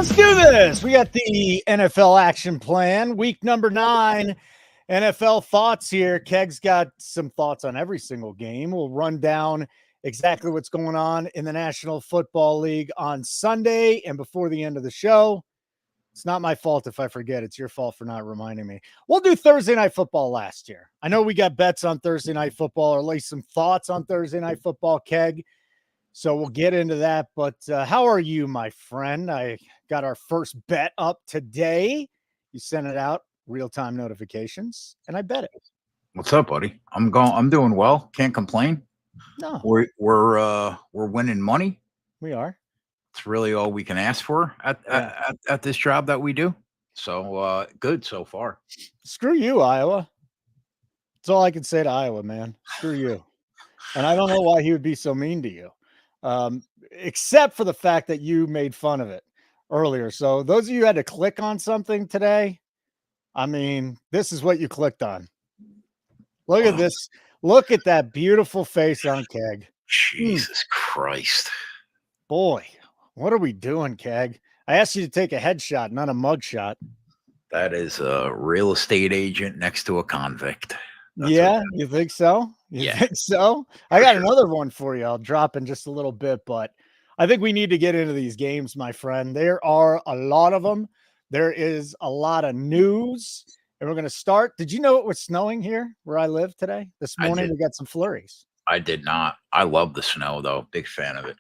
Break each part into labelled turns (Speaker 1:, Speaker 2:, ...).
Speaker 1: Let's do this. We got the NFL action plan. Week number 9. NFL thoughts here. Keg's got some thoughts on every single game. We'll run down exactly what's going on in the National Football League on Sunday and before the end of the show. It's not my fault if I forget. It's your fault for not reminding me. We'll do Thursday Night Football last year. I know we got bets on Thursday Night Football, or at least some thoughts on Thursday Night Football, Keg. So we'll get into that. But how are you, my friend? I got our first bet up today. You sent it out, real-time notifications, and I bet it.
Speaker 2: What's up, buddy? I'm doing well. Can't complain.
Speaker 1: No,
Speaker 2: we're winning money.
Speaker 1: we are.
Speaker 2: It's really all we can ask for at this job that we do. So good so far.
Speaker 1: Screw you, Iowa. That's all I can say to Iowa, man. Screw you. And I don't know why he would be so mean to you. Except for the fact that you made fun of it earlier. So those of you who had to click on something today, I mean, this is what you clicked on. Look at this. Look at that beautiful face on Keg.
Speaker 2: Jesus Christ.
Speaker 1: Boy, what are we doing, Keg? I asked you to take a headshot, not a mug shot.
Speaker 2: That is a real estate agent next to a convict.
Speaker 1: Yeah, you think so? You think so? I got another one for you. I'll drop in just a little bit, but I think we need to get into these games, my friend. There are a lot of them. There is a lot of news, and we're going to start. Did you know it was snowing here where I live today? This morning we got some flurries.
Speaker 2: I did not. I love the snow, though. Big fan of it.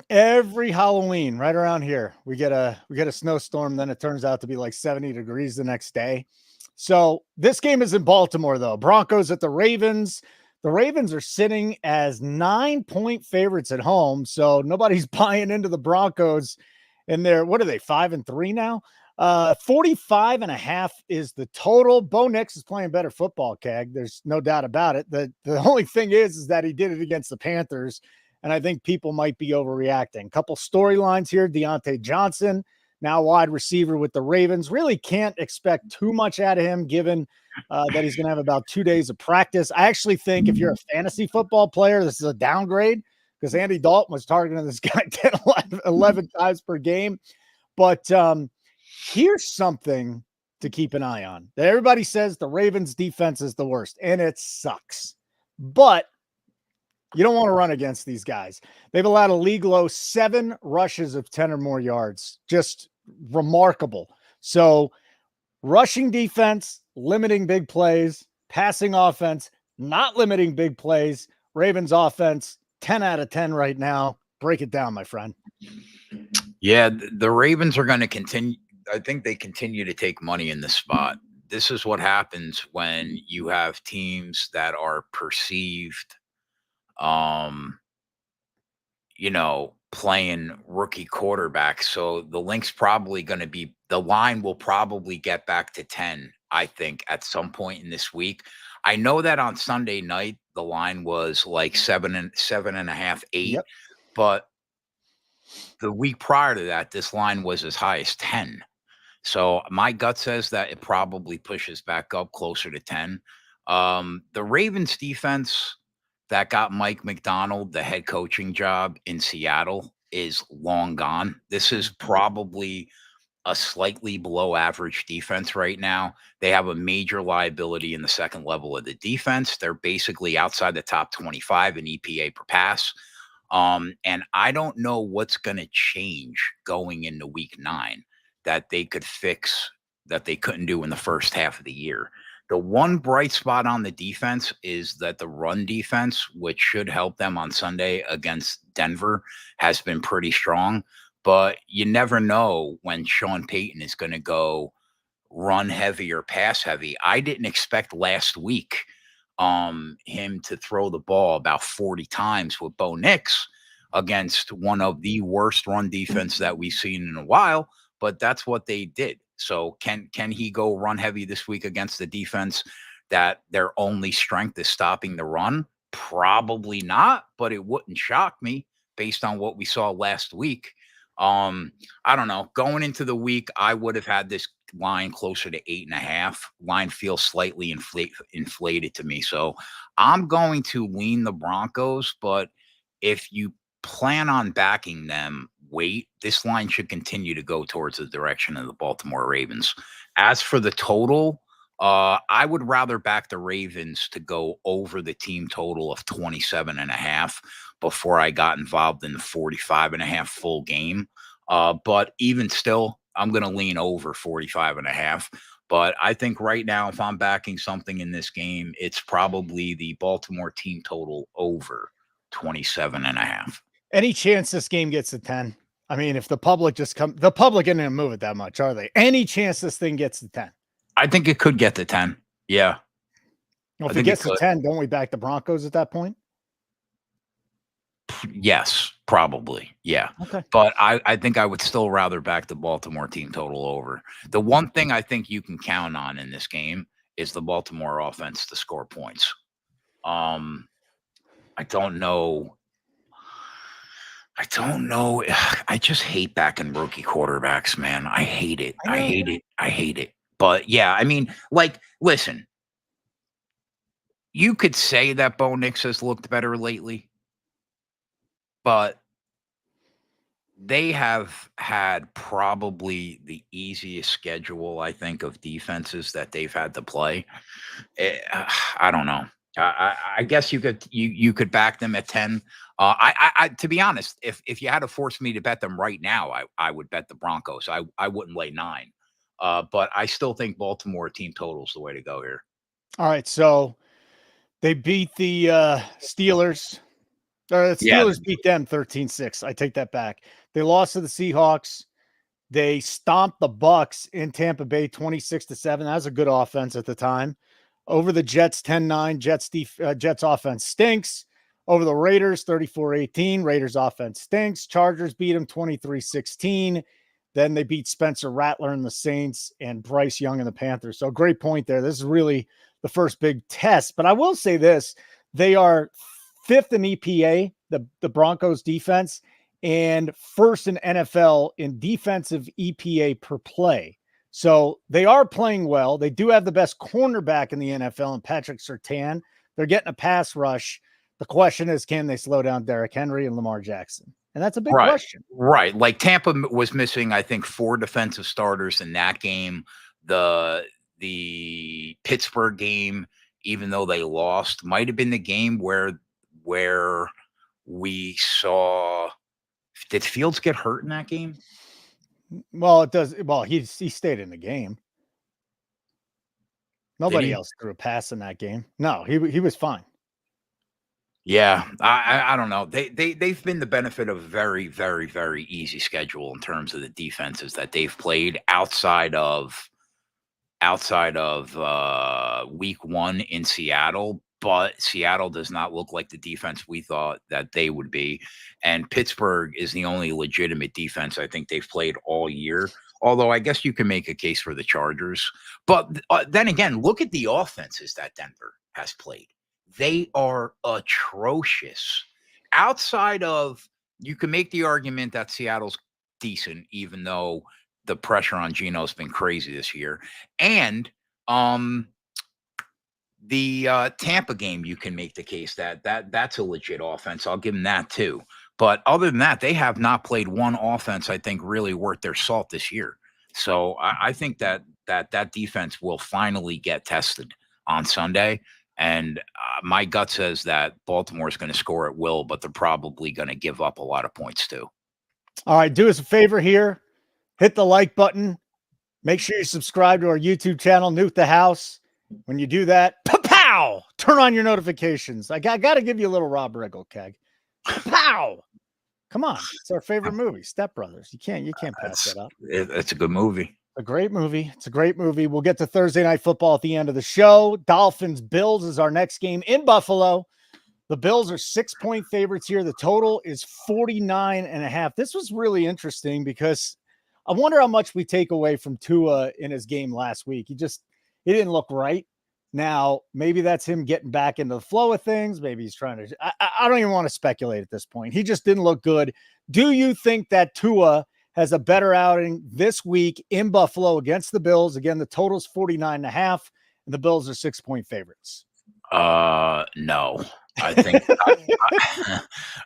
Speaker 1: Every Halloween, right around here, we get a snowstorm. Then it turns out to be like 70 degrees the next day. So this game is in Baltimore, though. Broncos at the Ravens. The Ravens are sitting as 9-point favorites at home. So nobody's buying into the Broncos. And they're, what are they, 5-3 now? 45.5 is the total. Bo Nix is playing better football, Keg. There's no doubt about it. The only thing is that he did it against the Panthers. And I think people might be overreacting. Couple storylines here. Deontay Johnson, now wide receiver with the Ravens. Really can't expect too much out of him given that he's going to have about 2 days of practice. I actually think if you're a fantasy football player, this is a downgrade because Andy Dalton was targeting this guy 10, 11 times per game. But here's something to keep an eye on. Everybody says the Ravens defense is the worst, and it sucks. But you don't want to run against these guys. They've allowed a league low 7 rushes of 10 or more yards. Just remarkable. So rushing defense, limiting big plays, passing offense, not limiting big plays. Ravens offense, 10 out of 10 right now. Break it down, my friend.
Speaker 2: Yeah, the Ravens are going to continue. I think they continue to take money in this spot. This is what happens when you have teams that are perceived playing rookie quarterbacks. So the line will probably get back to 10, I think, at some point in this week. I know that on Sunday night, the line was like 7.5, 8,
Speaker 1: Yep.
Speaker 2: but the week prior to that, this line was as high as 10. So my gut says that it probably pushes back up closer to 10. The Ravens defense that got Mike McDonald the head coaching job in Seattle is long gone. This is probably a slightly below average defense right now. They have a major liability in the second level of the defense. They're basically outside the top 25 in EPA per pass. And I don't know what's going to change going into week 9 that they could fix that they couldn't do in the first half of the year. The one bright spot on the defense is that the run defense, which should help them on Sunday against Denver, has been pretty strong. But you never know when Sean Payton is going to go run heavy or pass heavy. I didn't expect last week him to throw the ball about 40 times with Bo Nix against one of the worst run defense that we've seen in a while. But that's what they did. So can he go run heavy this week against the defense that their only strength is stopping the run? Probably not, but it wouldn't shock me based on what we saw last week. I don't know. Going into the week, I would have had this line closer to 8.5. Line feels slightly inflated to me. So I'm going to lean the Broncos, but if you plan on backing them, wait. This line should continue to go towards the direction of the Baltimore Ravens. As for the total, I would rather back the Ravens to go over the team total of 27.5 before I got involved in the 45.5 full game. But even still, I'm going to lean over 45.5. But I think right now, if I'm backing something in this game, it's probably the Baltimore team total over 27.5.
Speaker 1: Any chance this game gets to 10? I mean, if the public the public isn't going to move it that much, are they? Any chance this thing gets to 10?
Speaker 2: I think it could get to 10. Yeah.
Speaker 1: Well, if it gets to 10, don't we back the Broncos at that point?
Speaker 2: Yes, probably. Yeah.
Speaker 1: Okay.
Speaker 2: But I think I would still rather back the Baltimore team total over. The one thing I think you can count on in this game is the Baltimore offense to score points. I don't know. I just hate backing rookie quarterbacks, man. I hate it. I hate it. But yeah, I mean, like, listen, you could say that Bo Nix has looked better lately, but they have had probably the easiest schedule, I think, of defenses that they've had to play. I don't know. I guess you could back them at 10. I to be honest, if you had to force me to bet them right now, I would bet the Broncos. I wouldn't lay 9. But I still think Baltimore team total is the way to go here.
Speaker 1: All right, so they beat the Steelers. The Steelers beat them 13-6. I take that back. They lost to the Seahawks. They stomped the Bucks in Tampa Bay 26-7. That was a good offense at the time. Over the Jets 10-9. Jets offense stinks. Over the Raiders 34-18. Raiders offense stinks. Chargers beat them 23-16. Then they beat Spencer Rattler and the Saints and Bryce Young and the Panthers. So great point there. This is really the first big test. But I will say this. They are 5th in EPA, the Broncos defense, and 1st in NFL in defensive EPA per play. So they are playing well. They do have the best cornerback in the NFL, and Patrick Surtain. They're getting a pass rush. The question is, can they slow down Derrick Henry and Lamar Jackson? And that's a big question.
Speaker 2: Right. Like Tampa was missing, I think, 4 defensive starters in that game. The Pittsburgh game, even though they lost, might have been the game where we saw. Did Fields get hurt in that game?
Speaker 1: Well, it does. Well, he stayed in the game. Nobody else threw a pass in that game. No, he was fine.
Speaker 2: Yeah, I don't know. They've been the benefit of a very, very, very easy schedule in terms of the defenses that they've played outside of week 1 in Seattle. But Seattle does not look like the defense we thought that they would be. And Pittsburgh is the only legitimate defense I think they've played all year. Although I guess you can make a case for the Chargers. But then again, look at the offenses that Denver has played. They are atrocious. Outside of, you can make the argument that Seattle's decent, even though the pressure on Geno's been crazy this year. And the Tampa game, you can make the case that's a legit offense. I'll give them that too. But other than that, they have not played one offense, I think, really worth their salt this year. So I think that defense will finally get tested on Sunday. And my gut says that Baltimore is going to score at will, but they're probably going to give up a lot of points too.
Speaker 1: All right, do us a favor here. Hit the like button. Make sure you subscribe to our YouTube channel, Nuke the House. When you do that, pow! Turn on your notifications. I got to give you a little Rob Riggle, Keg. Pow! Come on, it's our favorite movie, Step Brothers. You can't pass that up.
Speaker 2: It's a good movie.
Speaker 1: A great movie. It's a great movie. We'll get to Thursday Night Football at the end of the show. Dolphins Bills is our next game in Buffalo. The Bills are 6-point favorites here. The total is 49.5. This was really interesting because I wonder how much we take away from Tua in his game last week. He didn't look right. Now, maybe that's him getting back into the flow of things. Maybe he's trying to, I don't even want to speculate at this point. He just didn't look good. Do you think that Tua has a better outing this week in Buffalo against the Bills? Again, the total's 49.5 and the Bills are 6-point favorites.
Speaker 2: No, I think,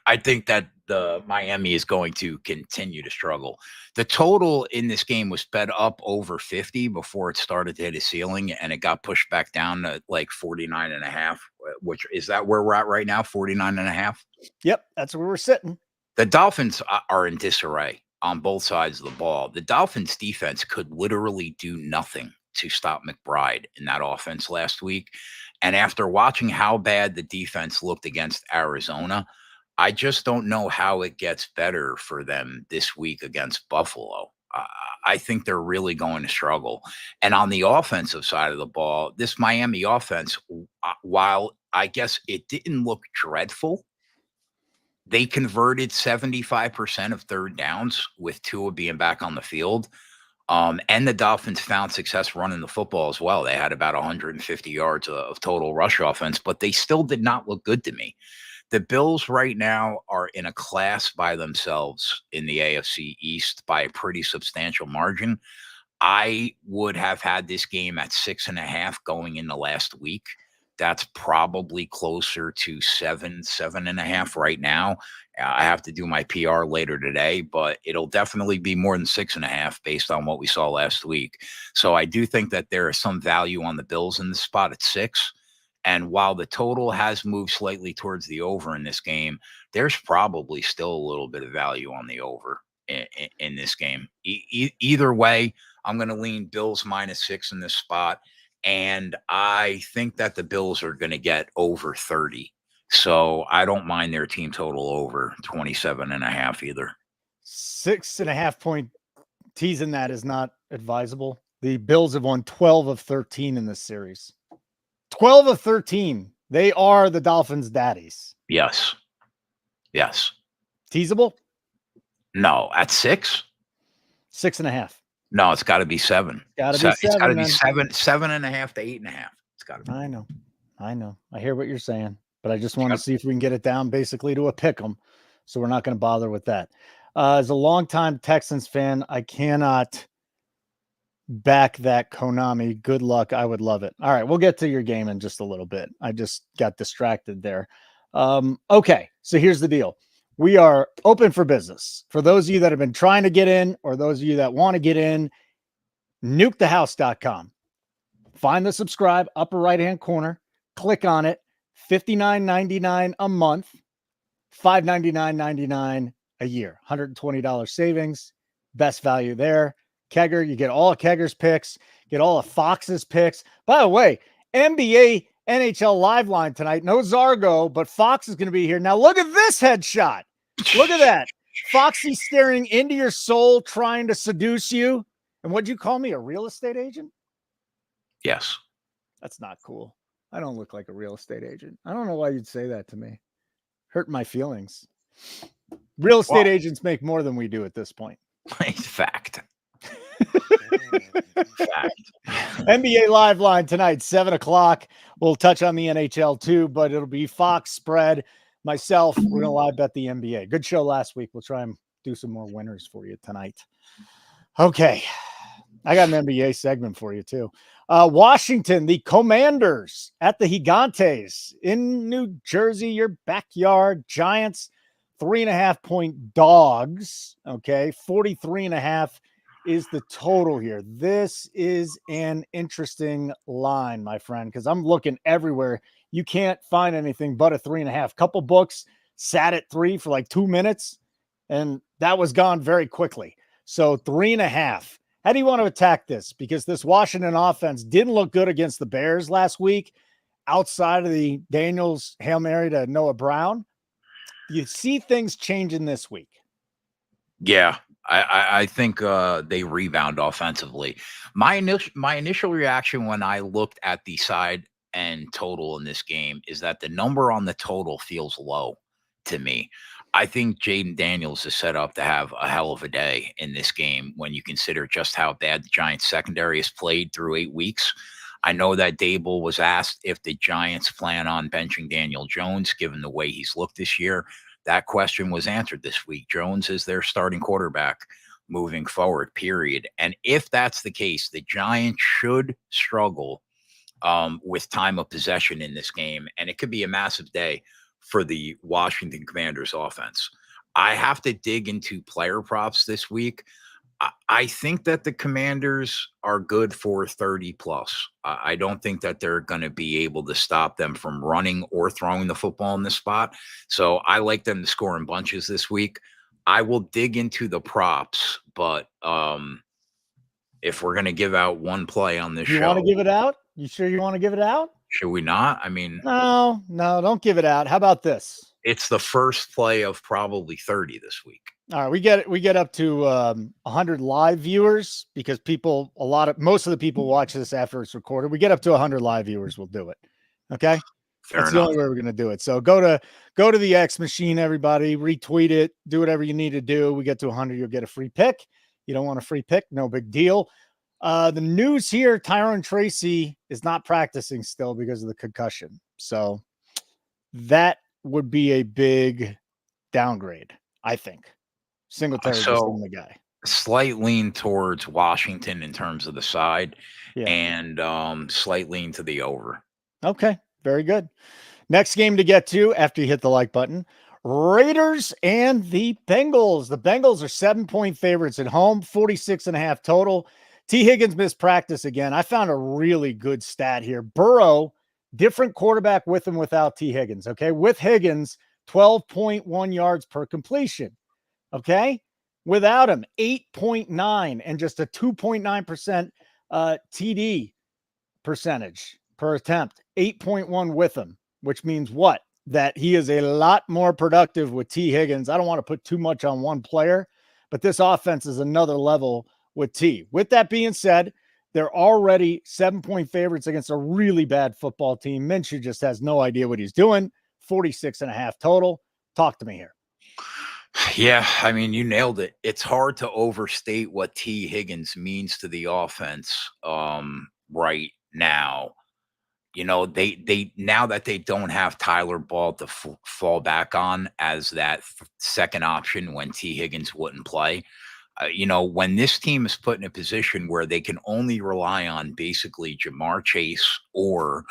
Speaker 2: I think that the Miami is going to continue to struggle. The total in this game was bet up over 50 before it started to hit a ceiling, and it got pushed back down to like 49.5, which is that where we're at right now, 49.5?
Speaker 1: Yep, that's where we're sitting.
Speaker 2: The Dolphins are in disarray on both sides of the ball. The Dolphins defense could literally do nothing to stop McBride in that offense last week. And after watching how bad the defense looked against Arizona, I just don't know how it gets better for them this week against Buffalo. I think they're really going to struggle. And on the offensive side of the ball, this Miami offense, while I guess it didn't look dreadful, they converted 75% of third downs with Tua being back on the field. And the Dolphins found success running the football as well. They had about 150 yards of total rush offense, but they still did not look good to me. The Bills right now are in a class by themselves in the AFC East by a pretty substantial margin. I would have had this game at 6.5 going in the last week. That's probably closer to 7.5 right now. I have to do my PR later today, but it'll definitely be more than 6.5 based on what we saw last week. So I do think that there is some value on the Bills in the spot at 6. And while the total has moved slightly towards the over in this game, there's probably still a little bit of value on the over in this game. Either way, I'm going to lean Bills -6 in this spot. And I think that the Bills are going to get over 30. So I don't mind their team total over 27.5 either.
Speaker 1: 6.5 point teasing that is not advisable. The Bills have won 12 of 13 in this series. 12 of 13. They are the Dolphins' daddies.
Speaker 2: Yes. Yes.
Speaker 1: Teasable?
Speaker 2: No. At 6?
Speaker 1: 6.5.
Speaker 2: No, it's got to be 7.
Speaker 1: Got to be 7.
Speaker 2: It's got to be 7.5 to 8.5. It's got to be.
Speaker 1: I know. I hear what you're saying, but I just want to see if we can get it down basically to a pick 'em. So we're not going to bother with that. As a longtime Texans fan, I cannot back that Konami. Good luck. I would love it. All right, we'll get to your game in just a little bit. I just got distracted there. Okay, so here's the deal. We are open for business. For those of you that have been trying to get in or those of you that want to get in, nukethehouse.com. Find the subscribe upper right-hand corner. Click on it. $59.99 a month. $599.99 a year. $120 savings. Best value there. Kegger, you get all of Kegger's picks, get all of Fox's picks. By the way, NBA, NHL live line tonight. No Zargo, but Fox is going to be here. Now look at this headshot. Look at that. Foxy staring into your soul, trying to seduce you. And what'd you call me, a real estate agent?
Speaker 2: Yes.
Speaker 1: That's not cool. I don't look like a real estate agent. I don't know why you'd say that to me. Hurt my feelings. Real estate agents make more than we do at this point.
Speaker 2: Fact.
Speaker 1: NBA live line tonight, 7:00. We'll touch on the NHL too, but it'll be Fox spread. Myself, we're gonna live bet the NBA. Good show last week. We'll try and do some more winners for you tonight. Okay, I got an NBA segment for you too. Washington, the Commanders at the Gigantes in New Jersey, your backyard. Giants, 3.5 point dogs. Okay, 43.5 is the total here. This is an interesting line, my friend, because I'm looking everywhere. You can't find anything but a 3.5. Couple books sat at 3 for like 2 minutes, and that was gone very quickly. So 3.5. How do you want to attack this? Because this Washington offense didn't look good against the Bears last week, outside of the Daniels Hail Mary to Noah Brown. You see things changing this week.
Speaker 2: Yeah, I think they rebound offensively. My initial reaction when I looked at the side and total in this game is that the number on the total feels low to me. I think Jaden Daniels is set up to have a hell of a day in this game when you consider just how bad the Giants secondary has played through 8 weeks. I know that Dable was asked if the Giants plan on benching Daniel Jones, given the way he's looked this year. That question was answered this week. Jones is their starting quarterback moving forward, period. And if that's the case, the Giants should struggle with time of possession in this game. And it could be a massive day for the Washington Commanders offense. I have to dig into player props this week. I think that the Commanders are good for 30 plus. I don't think that they're going to be able to stop them from running or throwing the football in this spot. So I like them to score in bunches this week. I will dig into the props, but if we're going to give out one play on this
Speaker 1: You
Speaker 2: show,
Speaker 1: want to give it out? You sure you want to give it out?
Speaker 2: should we not? I mean,
Speaker 1: No, don't give it out. How about this?
Speaker 2: it's the first play of probably 30 this week.
Speaker 1: All right, we get up to 100 live viewers because most of the people watch this after it's recorded. We get up to 100 live viewers, we'll do it. Okay,
Speaker 2: Fair
Speaker 1: that's
Speaker 2: enough.
Speaker 1: the only way we're going to do it. So go to the X machine, everybody. Retweet it. Do whatever you need to do. We get to 100, you'll get a free pick. You don't want a free pick? No big deal. The news here: Tyrone Tracy is not practicing still because of the concussion. So that would be a big downgrade, I think. Singletary just on the guy.
Speaker 2: Slight lean towards Washington in terms of the side,
Speaker 1: Yeah.
Speaker 2: and slight lean to the over.
Speaker 1: Okay, very good. Next game to get to after you hit the like button: Raiders and the Bengals. The Bengals are 7-point favorites at home, 46.5 total. T. Higgins missed practice again. I found a really good stat here. Burrow, different quarterback with and without T. Higgins. Okay, with Higgins, 12.1 yards per completion. Okay, without him, 8.9 and just a 2.9% TD percentage per attempt. 8.1 with him, which means what? That he is a lot more productive with T. Higgins. I don't want to put too much on one player, but this offense is another level with T. With that being said, they're already 7-point favorites against a really bad football team. Minshew just has no idea what he's doing. 46.5 total. Talk to me here.
Speaker 2: Yeah, I mean, you nailed it. It's hard to overstate what T. Higgins means to the offense right now. You know, they now that they don't have Tyler Ball to fall back on as that second option when T. Higgins wouldn't play. You know, when this team is put in a position where they can only rely on basically Jamar Chase or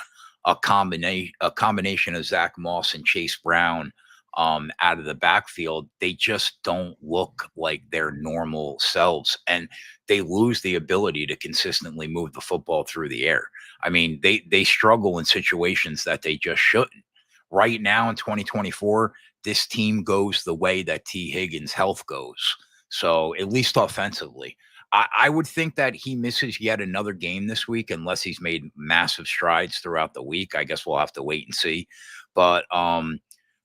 Speaker 2: a combination of Zach Moss and Chase Brown out of the backfield, they just don't look like their normal selves, and they lose the ability to consistently move the football through the air. I mean, they struggle in situations that they just shouldn't. Right now in 2024, this team goes the way that T. Higgins' health goes. So at least offensively, I would think that he misses yet another game this week unless he's made massive strides throughout the week. I guess we'll have to wait and see. But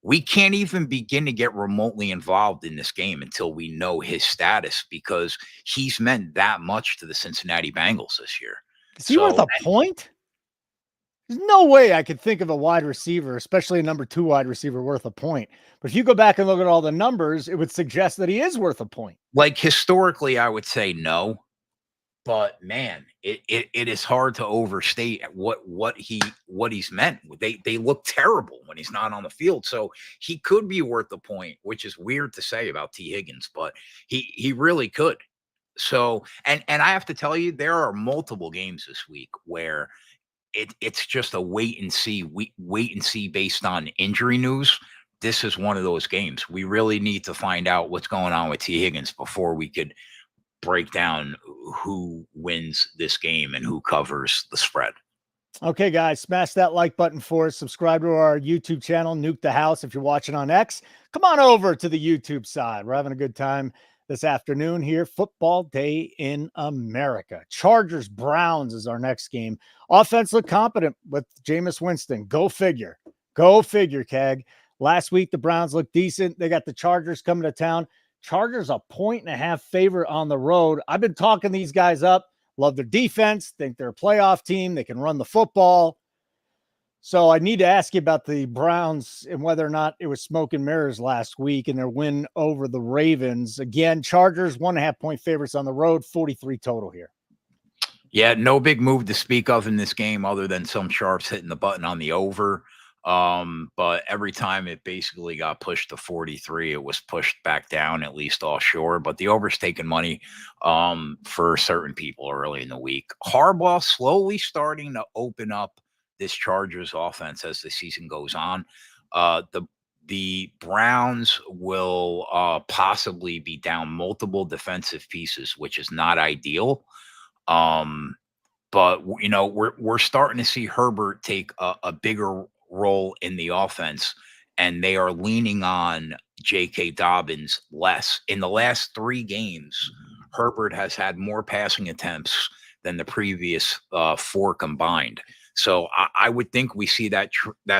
Speaker 2: we can't even begin to get remotely involved in this game until we know his status, because he's meant that much to the Cincinnati Bengals this year.
Speaker 1: Is he worth a point? There's no way I could think of a wide receiver, especially a number 2 wide receiver, worth a point. But if you go back and look at all the numbers, it would suggest that he is worth a point.
Speaker 2: Like historically, I would say no. But man, it is hard to overstate what he's meant. They look terrible when he's not on the field. So he could be worth a point, which is weird to say about T. Higgins, but he really could. So and I have to tell you, there are multiple games this week where it's just a wait and see based on injury news. This is one of those games. We really need to find out what's going on with T. Higgins before we could break down who wins this game and who covers the spread.
Speaker 1: Okay, guys, smash that like button for us. Subscribe to our YouTube channel, Nuke the House. If you're watching on X, come on over to the YouTube side. We're having a good time this afternoon here. Football day in America. Chargers Browns is our next game. Offense look competent with Jameis Winston. Go figure. Go figure, Keg. Last week, the Browns looked decent. They got the Chargers coming to town. Chargers 1.5 favorite on the road. I've been talking these guys up. Love their defense. Think they're a playoff team. They can run the football. So I need to ask you about the Browns and whether or not it was smoke and mirrors last week and their win over the Ravens. Again, Chargers 1.5 point favorites on the road, 43 total here.
Speaker 2: Yeah, no big move to speak of in this game other than some sharps hitting the button on the over. But every time it basically got pushed to 43, it was pushed back down, at least offshore. But the over's taking money for certain people early in the week. Harbaugh slowly starting to open up this Chargers offense as the season goes on. the Browns will possibly be down multiple defensive pieces, which is not ideal. But we're starting to see Herbert take a bigger role in the offense, and they are leaning on J.K. Dobbins less. In the last 3 games, Herbert has had more passing attempts than the previous 4 combined. So I would think we see that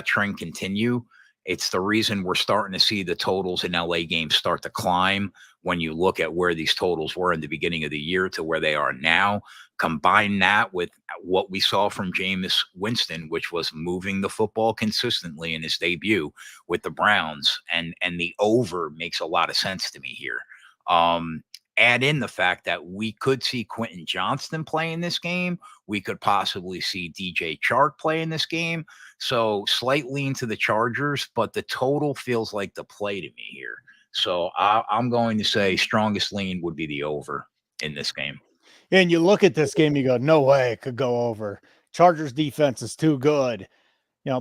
Speaker 2: trend continue. It's the reason we're starting to see the totals in LA games start to climb when you look at where these totals were in the beginning of the year to where they are now. Combine that with what we saw from Jameis Winston, which was moving the football consistently in his debut with the Browns, and the over makes a lot of sense to me here. Add in the fact that we could see Quentin Johnston play in this game. We could possibly see DJ Chark play in this game. So slight lean to the Chargers, but the total feels like the play to me here. So I'm going to say strongest lean would be the over in this game.
Speaker 1: And you look at this game, you go, no way it could go over. Chargers defense is too good.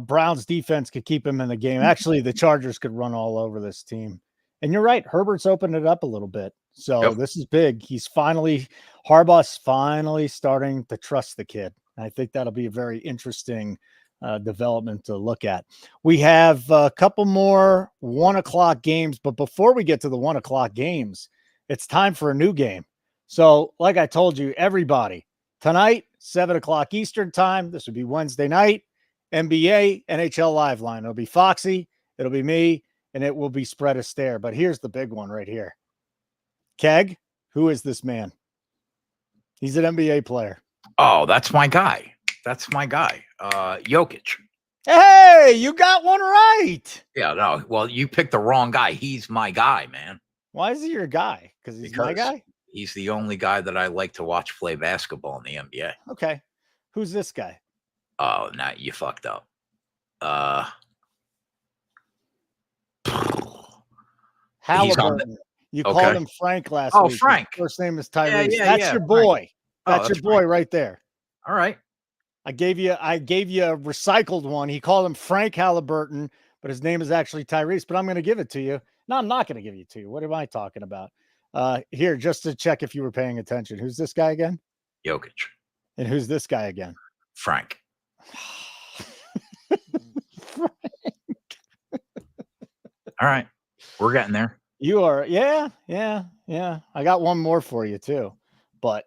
Speaker 1: Browns defense could keep him in the game. Actually, the Chargers could run all over this team. And you're right. Herbert's opened it up a little bit. So This is big. Harbaugh's finally starting to trust the kid. And I think that'll be a very interesting development to look at. We have a couple more 1:00 games, but before we get to the 1:00 games, it's time for a new game. So like I told you, everybody, tonight, 7:00 Eastern time, this would be Wednesday night, NBA, NHL live line. It'll be Foxy, it'll be me, and it will be Spread a Stare. But here's the big one right here. Keg, who is this man? He's an NBA player.
Speaker 2: Oh, that's my guy. Jokic.
Speaker 1: Hey, you got one right.
Speaker 2: Yeah, no. Well, you picked the wrong guy. He's my guy, man.
Speaker 1: Why is he your guy? Because he's my guy?
Speaker 2: He's the only guy that I like to watch play basketball in the NBA.
Speaker 1: Okay. Who's this guy?
Speaker 2: Oh, nah, you fucked up.
Speaker 1: Halliburton. You called him Frank last week.
Speaker 2: Oh, Frank.
Speaker 1: His first name is Tyrese. That's your boy. That's your boy right there.
Speaker 2: All right.
Speaker 1: I gave you a recycled one. He called him Frank Halliburton, but his name is actually Tyrese. But I'm going to give it to you. No, I'm not going to give it to you. What am I talking about? Here, just to check if you were paying attention. Who's this guy again?
Speaker 2: Jokic.
Speaker 1: And who's this guy again?
Speaker 2: Frank. All right. We're getting there.
Speaker 1: You are. Yeah. I got one more for you too, but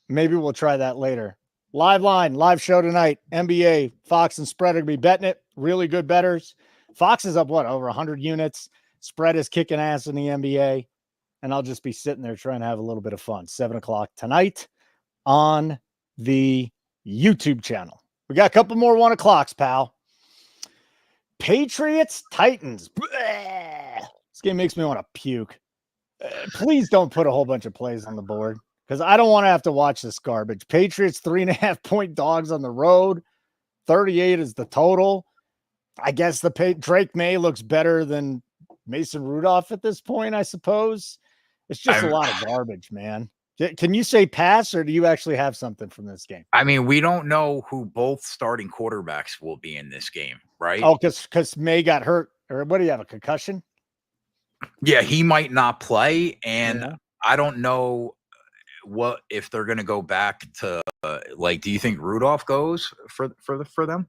Speaker 1: maybe we'll try that later. Live show tonight. NBA, Fox and Spread are going to be betting it. Really good bettors. Fox is up, over 100 units. Spread is kicking ass in the NBA. And I'll just be sitting there trying to have a little bit of fun. 7:00 tonight on the YouTube channel. We got a couple more 1:00s, pal. Patriots, Titans. This game makes me want to puke. Please don't put a whole bunch of plays on the board because I don't want to have to watch this garbage. Patriots 3.5-point dogs on the road. 38 is the total. I guess Drake May looks better than Mason Rudolph at this point, I suppose. It's just a lot of garbage, man. Can you say pass, or do you actually have something from this game?
Speaker 2: I mean, we don't know who both starting quarterbacks will be in this game, right?
Speaker 1: Oh, because May got hurt, or what do you have, a concussion?
Speaker 2: Yeah, he might not play, and I don't know what if they're going to go back to do you think Rudolph goes for them?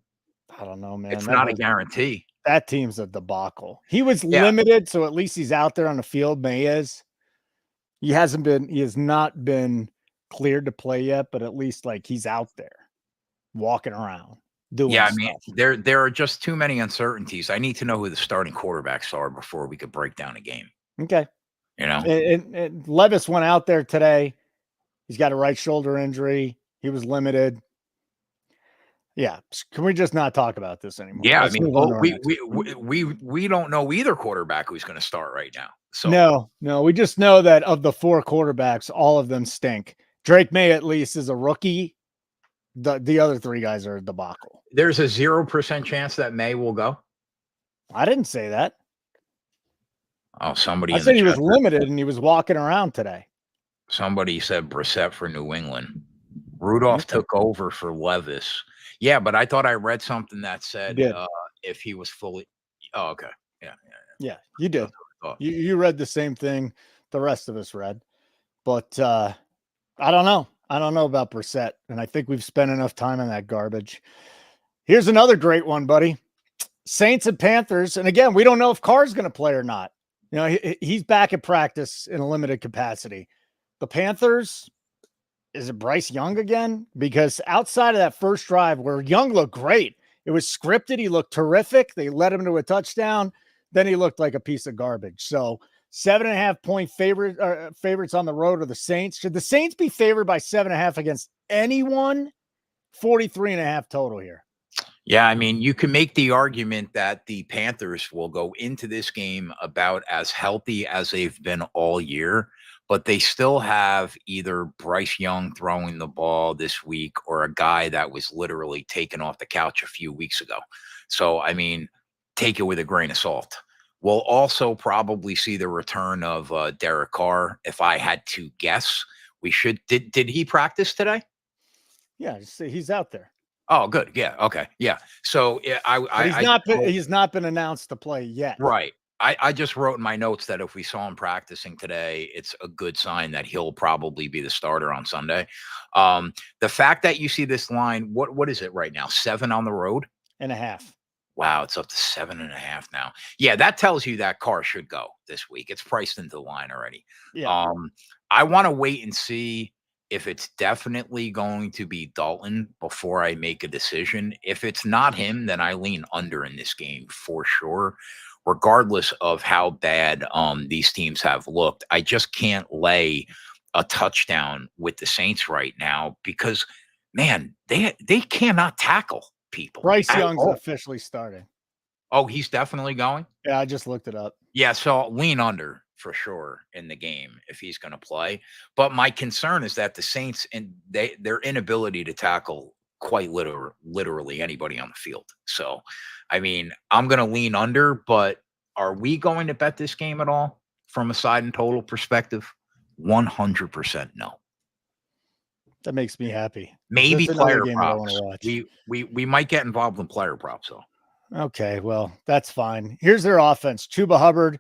Speaker 1: I don't know, man.
Speaker 2: It's not a guarantee.
Speaker 1: That team's a debacle. He was limited, so at least he's out there on the field. May is. He has not been cleared to play yet, but at least he's out there walking around doing stuff.
Speaker 2: I mean, there are just too many uncertainties. I need to know who the starting quarterbacks are before we could break down a game.
Speaker 1: Okay. And Levis went out there today. He's got a right shoulder injury. He was limited. Yeah. Can we just not talk about this anymore?
Speaker 2: Yeah. I mean, we don't know either quarterback who's going to start right now.
Speaker 1: So no, we just know that of the 4 quarterbacks, all of them stink. Drake May at least is a rookie. The other 3 guys are a debacle.
Speaker 2: There's a 0% chance that May will go.
Speaker 1: I didn't say that.
Speaker 2: Oh, somebody.
Speaker 1: I said he was limited and he was walking around today.
Speaker 2: Somebody said Brissett for New England. Rudolph took over for Levis. Yeah, but I thought I read something that said if he was fully. Oh, okay. Yeah.
Speaker 1: Yeah, you did.
Speaker 2: That's what I thought.
Speaker 1: You read the same thing the rest of us read. But I don't know. I don't know about Brissett, and I think we've spent enough time on that garbage. Here's another great one, buddy. Saints and Panthers. And again, we don't know if Carr's going to play or not. You know, he's back at practice in a limited capacity. The Panthers, is it Bryce Young again? Because outside of that first drive where Young looked great, it was scripted. He looked terrific. They led him to a touchdown. Then he looked like a piece of garbage. So 7.5 point favorites on the road are the Saints. Should the Saints be favored by 7.5 against anyone? 43.5 total here.
Speaker 2: Yeah, I mean, you can make the argument that the Panthers will go into this game about as healthy as they've been all year, but they still have either Bryce Young throwing the ball this week or a guy that was literally taken off the couch a few weeks ago. So, I mean, take it with a grain of salt. We'll also probably see the return of Derek Carr. If I had to guess, we should. Did he practice today?
Speaker 1: Yeah, he's out there.
Speaker 2: Oh, good. Yeah. Okay. Yeah. So
Speaker 1: he's not been announced to play yet.
Speaker 2: Right. I just wrote in my notes that if we saw him practicing today, it's a good sign that he'll probably be the starter on Sunday. The fact that you see this line, what is it right now? 7 on the road?
Speaker 1: 7.5.
Speaker 2: Wow, it's up to 7.5 now. Yeah, that tells you that Carr should go this week. It's priced into the line already.
Speaker 1: Yeah.
Speaker 2: I want to wait and see if it's definitely going to be Dalton before I make a decision. If it's not him, then I lean under in this game for sure, regardless of how bad these teams have looked. I just can't lay a touchdown with the Saints right now because, man, they cannot tackle people.
Speaker 1: Bryce Young's officially starting.
Speaker 2: Oh, he's definitely going?
Speaker 1: Yeah, I just looked it up.
Speaker 2: Yeah, so lean under for sure in the game if he's going to play. But my concern is that the Saints and their inability to tackle quite literally anybody on the field. So, I mean, I'm going to lean under, but are we going to bet this game at all from a side and total perspective? 100% no.
Speaker 1: That makes me happy.
Speaker 2: Maybe player props. We might get involved in player props though.
Speaker 1: Okay, well, that's fine. Here's their offense. Chuba Hubbard,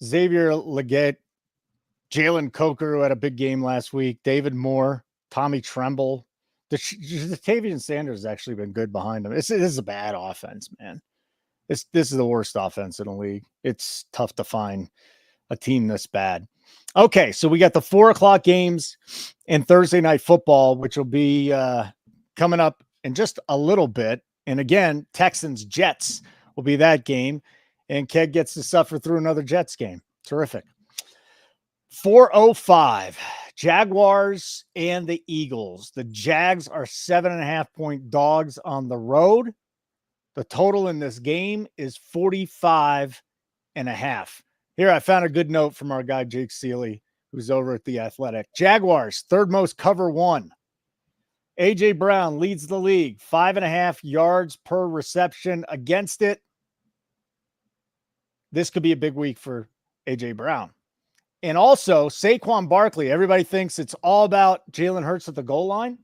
Speaker 1: Xavier Leggett, Jalen Coker, who had a big game last week, David Moore, Tommy Tremble. Tavian Sanders has actually been good behind him. This is a bad offense, man. This is the worst offense in the league. It's tough to find a team this bad. Okay, so we got the 4:00 games and Thursday night football, which will be coming up in just a little bit. And again, Texans Jets will be that game. And Keg gets to suffer through another Jets game. Terrific. 4:05, Jaguars and the Eagles. The Jags are 7.5 point dogs on the road. The total in this game is 45.5. Here, I found a good note from our guy, Jake Seeley, who's over at The Athletic. Jaguars, third most cover 1. A.J. Brown leads the league, 5.5 yards per reception against it. This could be a big week for A.J. Brown. And also, Saquon Barkley. Everybody thinks it's all about Jalen Hurts at the goal line.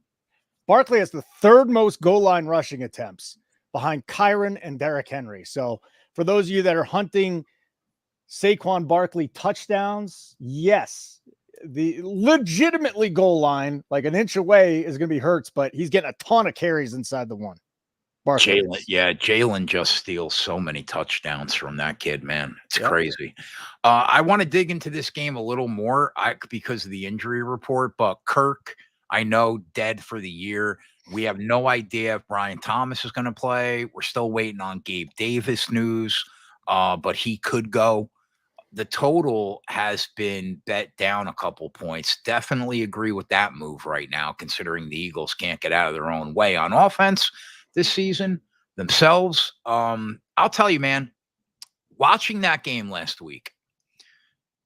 Speaker 1: Barkley has the third most goal line rushing attempts behind Kyron and Derrick Henry. So for those of you that are hunting Saquon Barkley touchdowns, yes, the legitimately goal line, like an inch away, is going to be Hurts, but he's getting a ton of carries inside the one.
Speaker 2: Jalen just steals so many touchdowns from that kid, man. It's crazy. I want to dig into this game a little more because of the injury report, but Kirk, I know, dead for the year. We have no idea if Brian Thomas is going to play. We're still waiting on Gabe Davis news, but he could go. The total has been bet down a couple points. Definitely agree with that move right now, considering the Eagles can't get out of their own way on offense this season themselves. I'll tell you, man, watching that game last week,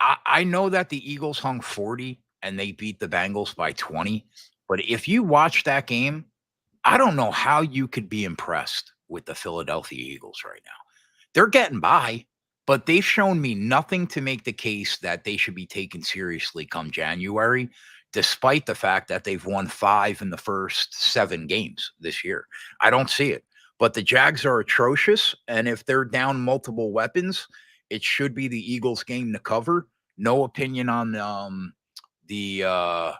Speaker 2: I know that the Eagles hung 40 and they beat the Bengals by 20. But if you watch that game, I don't know how you could be impressed with the Philadelphia Eagles right now. They're getting by, but they've shown me nothing to make the case that they should be taken seriously come January, despite the fact that they've won 5 in the first 7 games this year. I don't see it. But the Jags are atrocious, and if they're down multiple weapons, it should be the Eagles game to cover. No opinion on the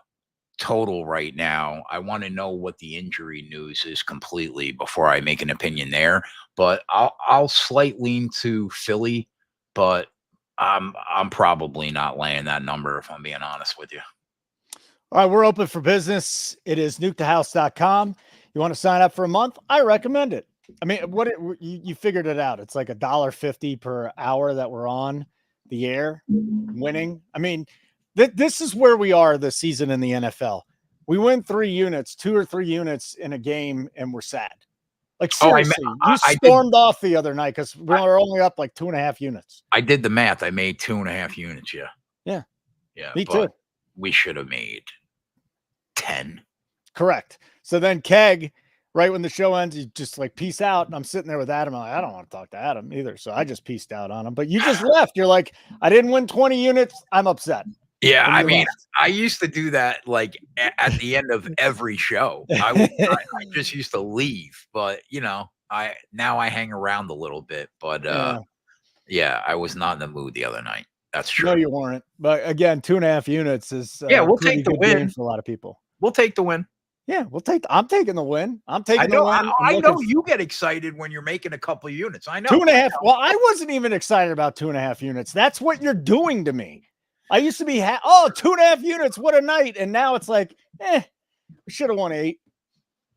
Speaker 2: total right now. I want to know what the injury news is completely before I make an opinion there. But I'll slight lean to Philly, but I'm probably not laying that number if I'm being honest with you.
Speaker 1: All right, we're open for business. It is nukethehouse.com. You want to sign up for a month? I recommend it. I mean, you figured it out. It's like $1.50 per hour that we're on the air winning. I mean, this is where we are this season in the NFL. We win 3 units, 2 or 3 units in a game, and we're sad. Like, seriously, you stormed off the other night because we were only up like 2.5 units.
Speaker 2: I did the math. I made 2.5 units. Yeah.
Speaker 1: Me too.
Speaker 2: We should have made 10.
Speaker 1: Correct. So then Keg, right when the show ends, you just like peace out. And I'm sitting there with Adam. I'm like, I don't want to talk to Adam either. So I just peaced out on him. But you just left. You're like, I didn't win 20 units. I'm upset.
Speaker 2: Yeah, I mean, I used to do that like at the end of every show. I just used to leave, but now I hang around a little bit. But yeah, I was not in the mood the other night. That's true.
Speaker 1: No, you weren't. But again, 2.5 units is
Speaker 2: we'll take the win
Speaker 1: for a lot of people.
Speaker 2: We'll take the win.
Speaker 1: Yeah, I'm taking the win. I
Speaker 2: know you get excited when you're making a couple of units. I know
Speaker 1: 2.5. Well, I wasn't even excited about 2.5 units. That's what you're doing to me. I used to be 2.5 units. What a night. And now it's like, we should have won 8.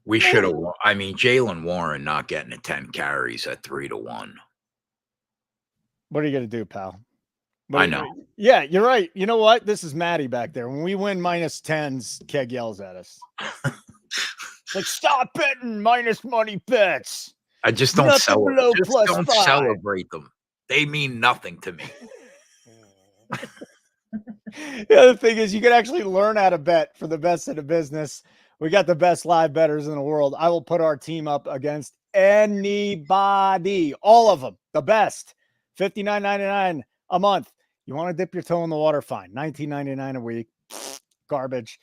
Speaker 2: We should have won. I mean, Jaylen Warren not getting a 10 carries at 3-1.
Speaker 1: What are you going to do, pal?
Speaker 2: I know.
Speaker 1: Yeah, you're right. You know what? This is Maddie back there. When we win -10s, Keg yells at us. Like, stop betting minus money bets.
Speaker 2: I just don't celebrate. Don't celebrate them. They mean nothing to me.
Speaker 1: The other thing is you can actually learn how to bet for the best in the business. We got the best live bettors in the world. I will put our team up against anybody, all of them, the best. $59.99 a month. You want to dip your toe in the water? Fine. $19.99 a week. Garbage.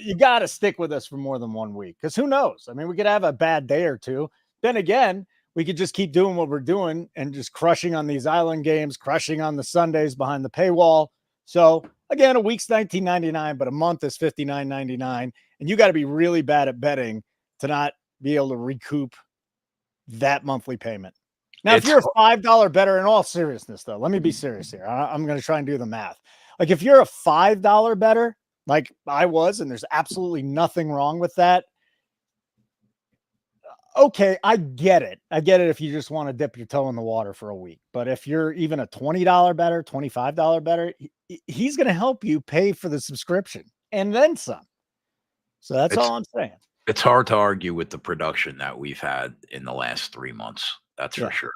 Speaker 1: You got to stick with us for more than 1 week because who knows? I mean, we could have a bad day or two. Then again, we could just keep doing what we're doing and just crushing on these island games, crushing on the Sundays behind the paywall. So again, a week's $19.99, but a month is $59.99. And you got to be really bad at betting to not be able to recoup that monthly payment. Now, if you're a $5 bettor, in all seriousness, though, let me be serious here. I'm going to try and do the math. Like if you're a $5 bettor, like I was, and there's absolutely nothing wrong with that. Okay, I get it. I get it if you just want to dip your toe in the water for a week. But if you're even a $20 bettor, $25 bettor, he's going to help you pay for the subscription and then some. So that's all I'm saying.
Speaker 2: It's hard to argue with the production that we've had in the last 3 months. That's for sure.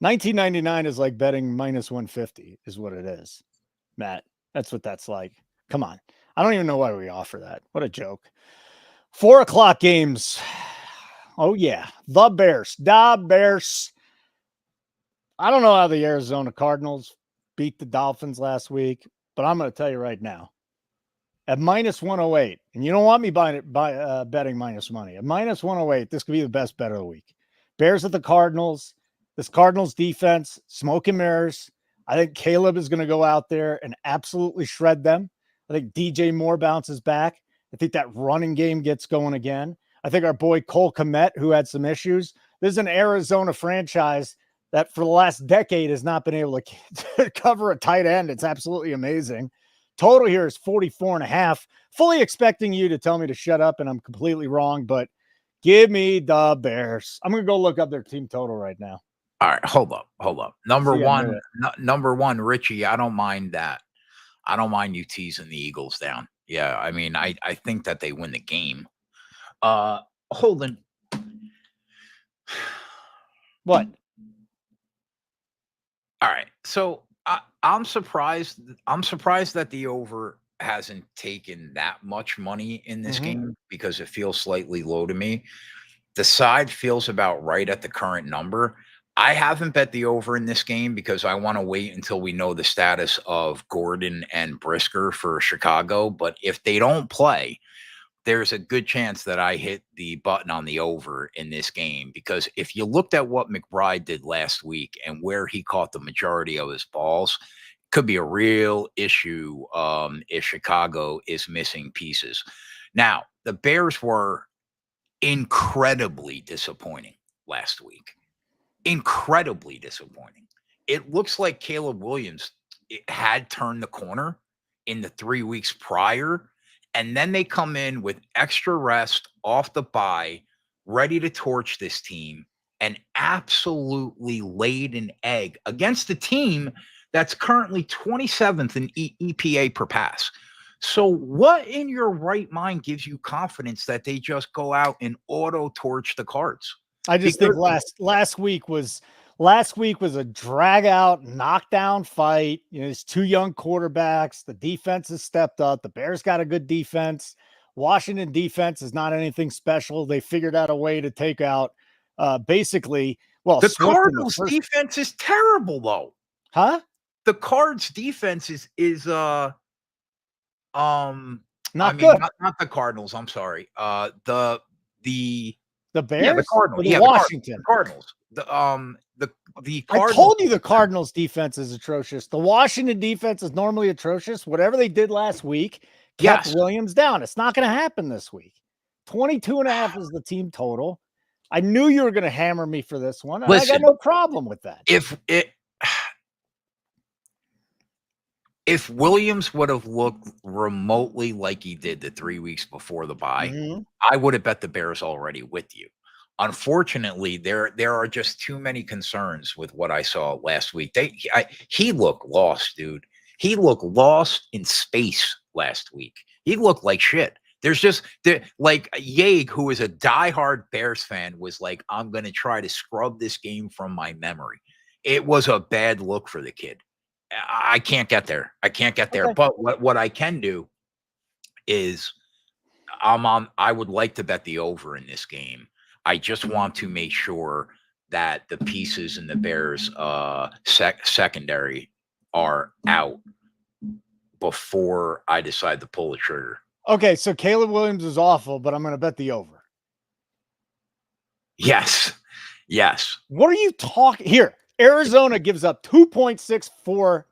Speaker 1: $19.99 is like betting -150 is what it is, Matt. That's what that's like. Come on. I don't even know why we offer that. What a joke. 4 o'clock games. Oh, yeah. The Bears. I don't know how the Arizona Cardinals beat the Dolphins last week, but I'm going to tell you right now. At -108, and you don't want me betting minus money. At -108, this could be the best bet of the week. Bears at the Cardinals. This Cardinals defense, smoke and mirrors. I think Caleb is going to go out there and absolutely shred them. I think DJ Moore bounces back. I think that running game gets going again. I think our boy Cole Kmet, who had some issues, this is an Arizona franchise that for the last decade has not been able to cover a tight end. It's absolutely amazing. Total here is 44.5. Fully expecting you to tell me to shut up, and I'm completely wrong, but give me the Bears. I'm going to go look up their team total right now.
Speaker 2: All right, hold up. Number one, Richie, I don't mind that. I don't mind you teasing the Eagles down. Yeah, I mean, I think that they win the game. Holden.
Speaker 1: What?
Speaker 2: All right. So I'm surprised that the over hasn't taken that much money in this game because it feels slightly low to me. The side feels about right at the current number. I haven't bet the over in this game because I want to wait until we know the status of Gordon and Brisker for Chicago. But if they don't play, there's a good chance that I hit the button on the over in this game, because if you looked at what McBride did last week and where he caught the majority of his balls, could be a real issue if Chicago is missing pieces. Now, the Bears were incredibly disappointing last week. Incredibly disappointing. It looks like Caleb Williams had turned the corner in the 3 weeks prior, and then they come in with extra rest off the bye, ready to torch this team, and absolutely laid an egg against a team that's currently 27th in EPA per pass. So what in your right mind gives you confidence that they just go out and auto torch the Cards?
Speaker 1: I just think last week was a drag out, knockdown fight. You know, there's two young quarterbacks. The defense has stepped up. The Bears got a good defense. Washington defense is not anything special. They figured out a way to take out basically. Well,
Speaker 2: the Cardinals defense is terrible though.
Speaker 1: Huh?
Speaker 2: The Cards defense is
Speaker 1: not
Speaker 2: good.
Speaker 1: Not
Speaker 2: the Cardinals. I'm sorry.
Speaker 1: The Bears?
Speaker 2: Yeah, the Cardinals.
Speaker 1: Yeah, Washington.
Speaker 2: The Cardinals. The Cardinals.
Speaker 1: I told you the Cardinals defense is atrocious. The Washington defense is normally atrocious. Whatever they did last week kept Williams down. It's not going to happen this week. 22.5 is the team total. I knew you were going to hammer me for this one. And
Speaker 2: Listen,
Speaker 1: I got no problem with that.
Speaker 2: If Williams would have looked remotely like he did the 3 weeks before the bye, I would have bet the Bears already with you. Unfortunately, there are just too many concerns with what I saw last week. He looked lost, dude. He looked lost in space last week. He looked like shit. Like Yeg, who is a diehard Bears fan, was like, I'm going to try to scrub this game from my memory. It was a bad look for the kid. I can't get there. Okay. But what I can do is I would like to bet the over in this game. I just want to make sure that the pieces in the Bears secondary are out before I decide to pull the trigger.
Speaker 1: Okay, so Caleb Williams is awful, but I'm going to bet the over.
Speaker 2: Yes.
Speaker 1: What are you talking here? Arizona gives up 2.64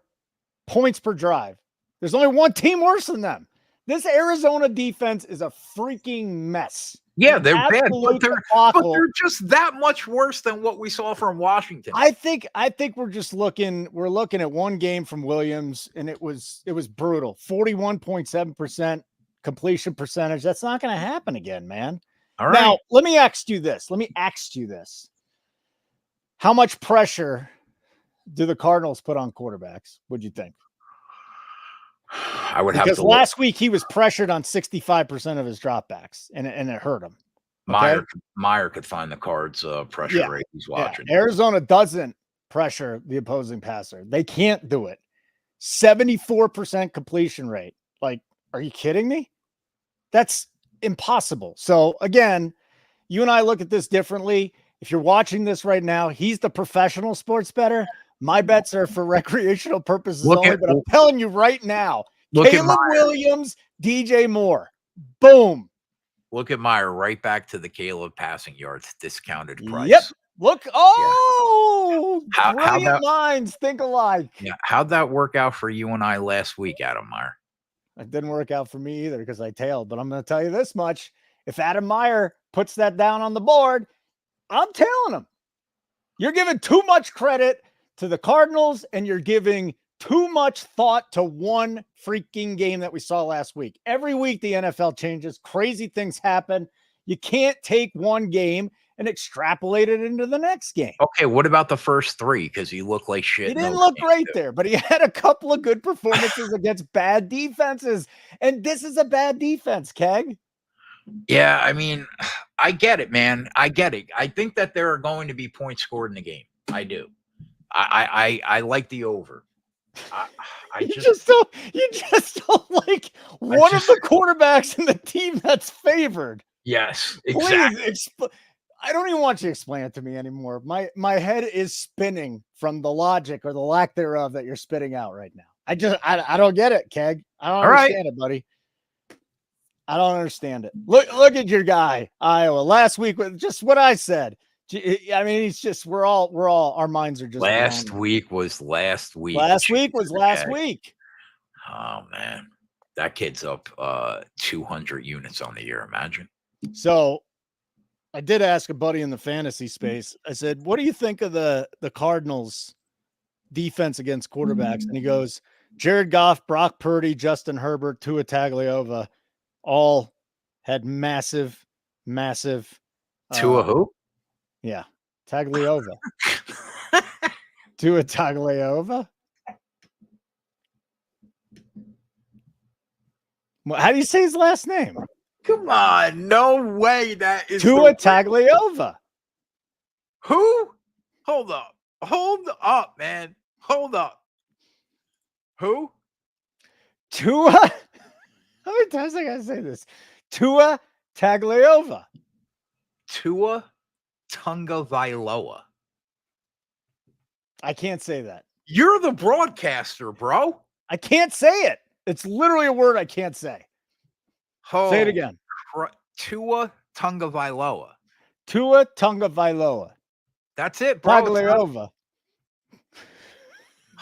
Speaker 1: points per drive. There's only one team worse than them. This Arizona defense is a freaking mess.
Speaker 2: Yeah, they're bad, but they're just that much worse than what we saw from Washington.
Speaker 1: I think we're looking at one game from Williams, and it was brutal. 41.7% completion percentage. That's not going to happen again, man.
Speaker 2: All right.
Speaker 1: Now, let me ask you this. How much pressure do the Cardinals put on quarterbacks? What'd you think?
Speaker 2: I would have to.
Speaker 1: Because last week he was pressured on 65% of his dropbacks, and it hurt him.
Speaker 2: Okay? Meyer could find the Cards pressure rate he's watching.
Speaker 1: Yeah. Arizona doesn't pressure the opposing passer. They can't do it. 74% completion rate. Like, are you kidding me? That's impossible. So again, you and I look at this differently. If you're watching this right now, he's the professional sports bettor. My bets are for recreational purposes only, but I'm telling you right now, Caleb Williams, DJ Moore, boom.
Speaker 2: Look at Meyer, right back to the Caleb passing yards discounted price.
Speaker 1: Yep. Look, brilliant minds think alike.
Speaker 2: Yeah. How'd that work out for you and I last week, Adam Meyer?
Speaker 1: It didn't work out for me either because I tailed, but I'm going to tell you this much. If Adam Meyer puts that down on the board, I'm telling him, you're giving too much credit to the Cardinals, and you're giving too much thought to one freaking game that we saw last week. Every week the NFL changes. Crazy things happen. You can't take one game and extrapolate it into the next game.
Speaker 2: Okay, what about the first three? Because he looked like shit.
Speaker 1: He didn't look great there, but he had a couple of good performances against bad defenses. And this is a bad defense, Keg.
Speaker 2: Yeah, I mean, I get it, man. I get it. I think that there are going to be points scored in the game. I do. I like the over. You just don't like one of the quarterbacks in the team that's favored. Yes, exactly.
Speaker 1: Please, I don't even want you to explain it to me anymore. My head is spinning from the logic or the lack thereof that you're spitting out right now. I don't get it, Keg. I don't understand it, buddy. I don't understand it. Look at your guy, Iowa. Last week with just what I said. I mean, he's just we're all our minds are just
Speaker 2: Last
Speaker 1: blown.
Speaker 2: week was last week.
Speaker 1: Last week was last
Speaker 2: Okay.
Speaker 1: week.
Speaker 2: Oh man, that kid's up 200 units on the year. Imagine.
Speaker 1: So I did ask a buddy in the fantasy space. I said, "What do you think of the Cardinals defense against quarterbacks?" And he goes, "Jared Goff, Brock Purdy, Justin Herbert, Tua Tagovailoa, all had massive
Speaker 2: Tua who?
Speaker 1: Yeah, Tagovailoa. Tua Tagovailoa. How do you say his last name?
Speaker 2: Come on, no way. That is
Speaker 1: Tua Tagovailoa.
Speaker 2: Who? Hold up, man. Hold up. Who?
Speaker 1: Tua. How many times I gotta say this? Tua Tagovailoa.
Speaker 2: Tua Tagovailoa.
Speaker 1: I can't say that.
Speaker 2: You're the broadcaster, bro.
Speaker 1: I can't say it. It's literally a word I can't say. Say it again.
Speaker 2: Tua Tagovailoa.
Speaker 1: Tua Tagovailoa.
Speaker 2: That's it, bro.
Speaker 1: Tagovailoa.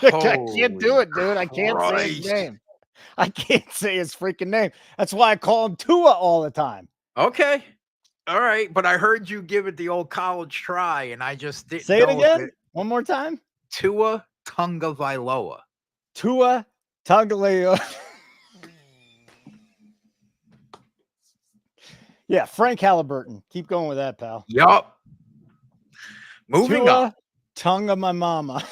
Speaker 1: I can't do it, dude. I can't say his name. I can't say his freaking name. That's why I call him Tua all the time.
Speaker 2: Okay. All right. But I heard you give it the old college try, and I just didn't
Speaker 1: say it again. One more time.
Speaker 2: Tua Tagovailoa.
Speaker 1: Tua Tagovailoa. Yeah, Frank Halliburton. Keep going with that, pal.
Speaker 2: Yup. Moving on.
Speaker 1: Tongue of my mama.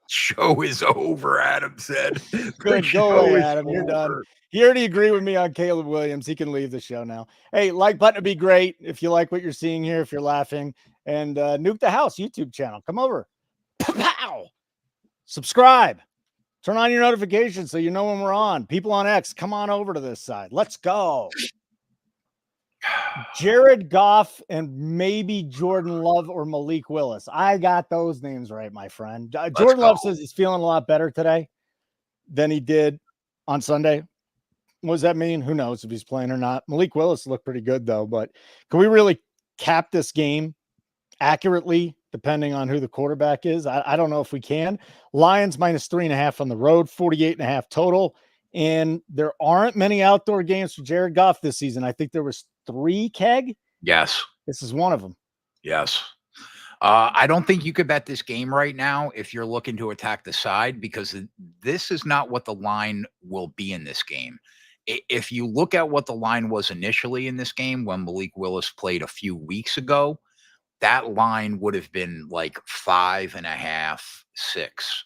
Speaker 2: Show is over, Adam said.
Speaker 1: Good, go away, Adam. You're done. He already agreed with me on Caleb Williams. He can leave the show now. Hey, like button would be great if you like what you're seeing here, if you're laughing. And Nuke the House YouTube channel. Come over. Pow! Subscribe. Turn on your notifications so you know when we're on. People on X, come on over to this side. Let's go. Jared Goff and maybe Jordan Love or Malik Willis. I got those names right, my friend. Jordan Love says he's feeling a lot better today than he did on Sunday. What does that mean? Who knows if he's playing or not? Malik Willis looked pretty good, though. But can we really cap this game accurately, depending on who the quarterback is? I don't know if we can. Lions -3.5 on the road, 48.5 total. And there aren't many outdoor games for Jared Goff this season. I think there was 3, Keg.
Speaker 2: Yes.
Speaker 1: This is one of them.
Speaker 2: Yes. I don't think you could bet this game right now if you're looking to attack the side, because this is not what the line will be in this game. If you look at what the line was initially in this game when Malik Willis played a few weeks ago, that line would have been like 5.5, 6.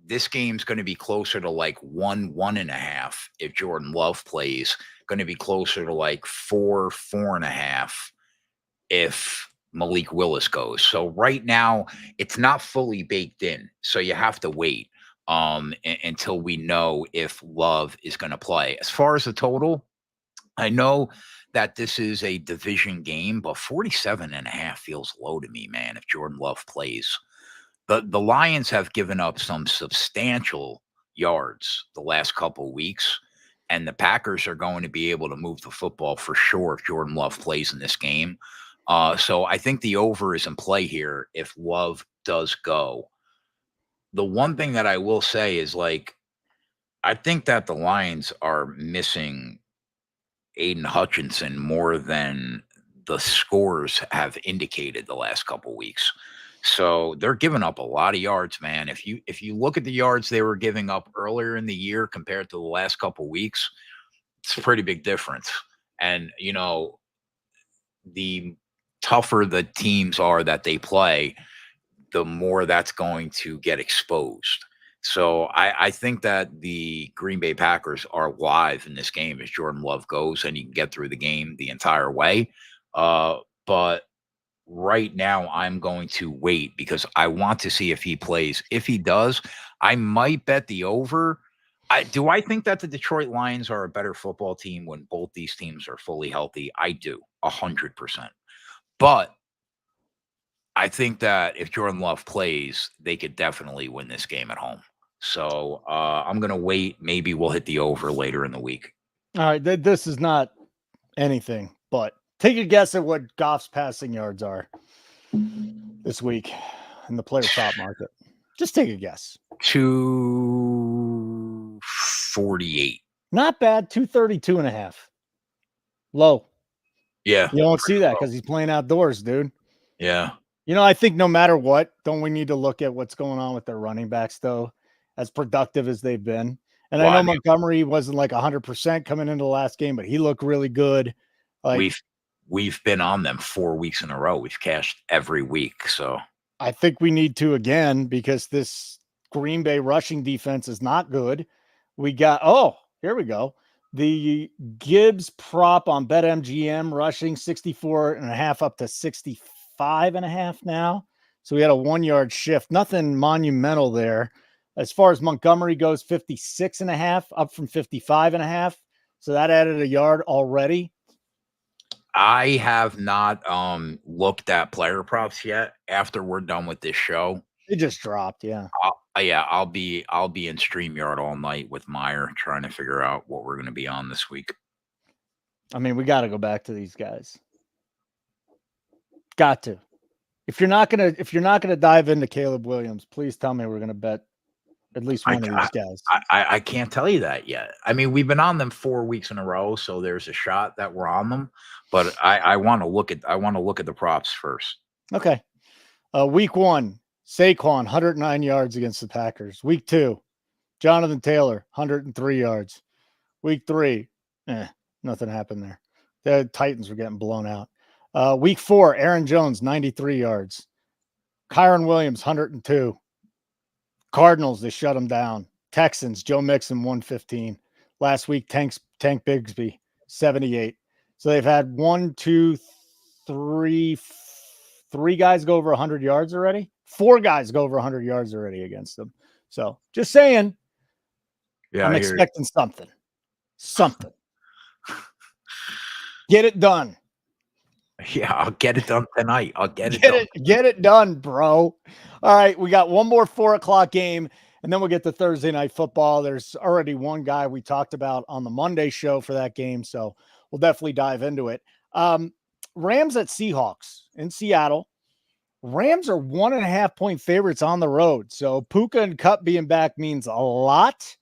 Speaker 2: This game's going to be closer to like 1.5 if Jordan Love plays. Going to be closer to like 4.5 if Malik Willis goes. So right now it's not fully baked in. So you have to wait until we know if Love is going to play. As far as the total, I know that this is a division game, but 47.5 feels low to me, man, if Jordan Love plays. The Lions have given up some substantial yards the last couple of weeks, and the Packers are going to be able to move the football for sure if Jordan Love plays in this game. So I think the over is in play here if Love does go. The one thing that I will say is, like, I think that the Lions are missing Aiden Hutchinson more than the scores have indicated the last couple of weeks. So they're giving up a lot of yards, man. If you look at the yards they were giving up earlier in the year compared to the last couple of weeks, it's a pretty big difference. And, you know, the tougher the teams are that they play, the more that's going to get exposed. So I think that the Green Bay Packers are live in this game as Jordan Love goes, and he can get through the game the entire way. But right now I'm going to wait because I want to see if he plays. If he does, I might bet the over. I think that the Detroit Lions are a better football team when both these teams are fully healthy. I do, 100%. But I think that if Jordan Love plays, they could definitely win this game at home. So I'm going to wait. Maybe we'll hit the over later in the week.
Speaker 1: All right. This is not anything, but take a guess at what Goff's passing yards are this week in the player prop market. Just take a guess.
Speaker 2: 248.
Speaker 1: Not bad. 232.5. Low.
Speaker 2: Yeah.
Speaker 1: You don't see that because he's playing outdoors, dude.
Speaker 2: Yeah.
Speaker 1: I think no matter what, don't we need to look at what's going on with their running backs, though, as productive as they've been? And I know Montgomery wasn't like 100% coming into the last game, but he looked really good. Like
Speaker 2: we've been on them 4 weeks in a row. We've cashed every week. So
Speaker 1: I think we need to again because this Green Bay rushing defense is not good. We got here we go. The Gibbs prop on BetMGM rushing 64.5 up to 65.5 now. So we had a 1 yard shift. Nothing monumental there. As far as Montgomery goes, 56.5 up from 55.5. So that added a yard already.
Speaker 2: I have not looked at player props yet. After we're done with this show,
Speaker 1: it just dropped. Yeah.
Speaker 2: I'll be in StreamYard all night with Meyer trying to figure out what we're going to be on this week.
Speaker 1: I mean, we got to go back to these guys. Got to. If you're not gonna dive into Caleb Williams, please tell me we're gonna bet at least one of these guys.
Speaker 2: I can't tell you that yet. I mean, we've been on them 4 weeks in a row, so there's a shot that we're on them. But I want to look at the props first.
Speaker 1: Okay. Week 1, Saquon 109 yards against the Packers. Week 2, Jonathan Taylor 103 yards. Week 3, nothing happened there. The Titans were getting blown out. Week 4, Aaron Jones 93 yards. Kyron Williams 102. Cardinals, they shut him down. Texans, Joe Mixon 115. Last week, Tank Bigsby 78. So they've had 3 guys go over 100 yards already. 4 guys go over 100 yards already against them. So just saying, I'm expecting something. Get it done.
Speaker 2: Yeah, I'll get it done tonight. Get
Speaker 1: it done, bro. All right, we got one more 4:00 game, and then we'll get to Thursday Night Football. There's already one guy we talked about on the Monday show for that game, so we'll definitely dive into it. Rams at Seahawks in Seattle. Rams are 1.5-point favorites on the road, so Puka and Kupp being back means a lot.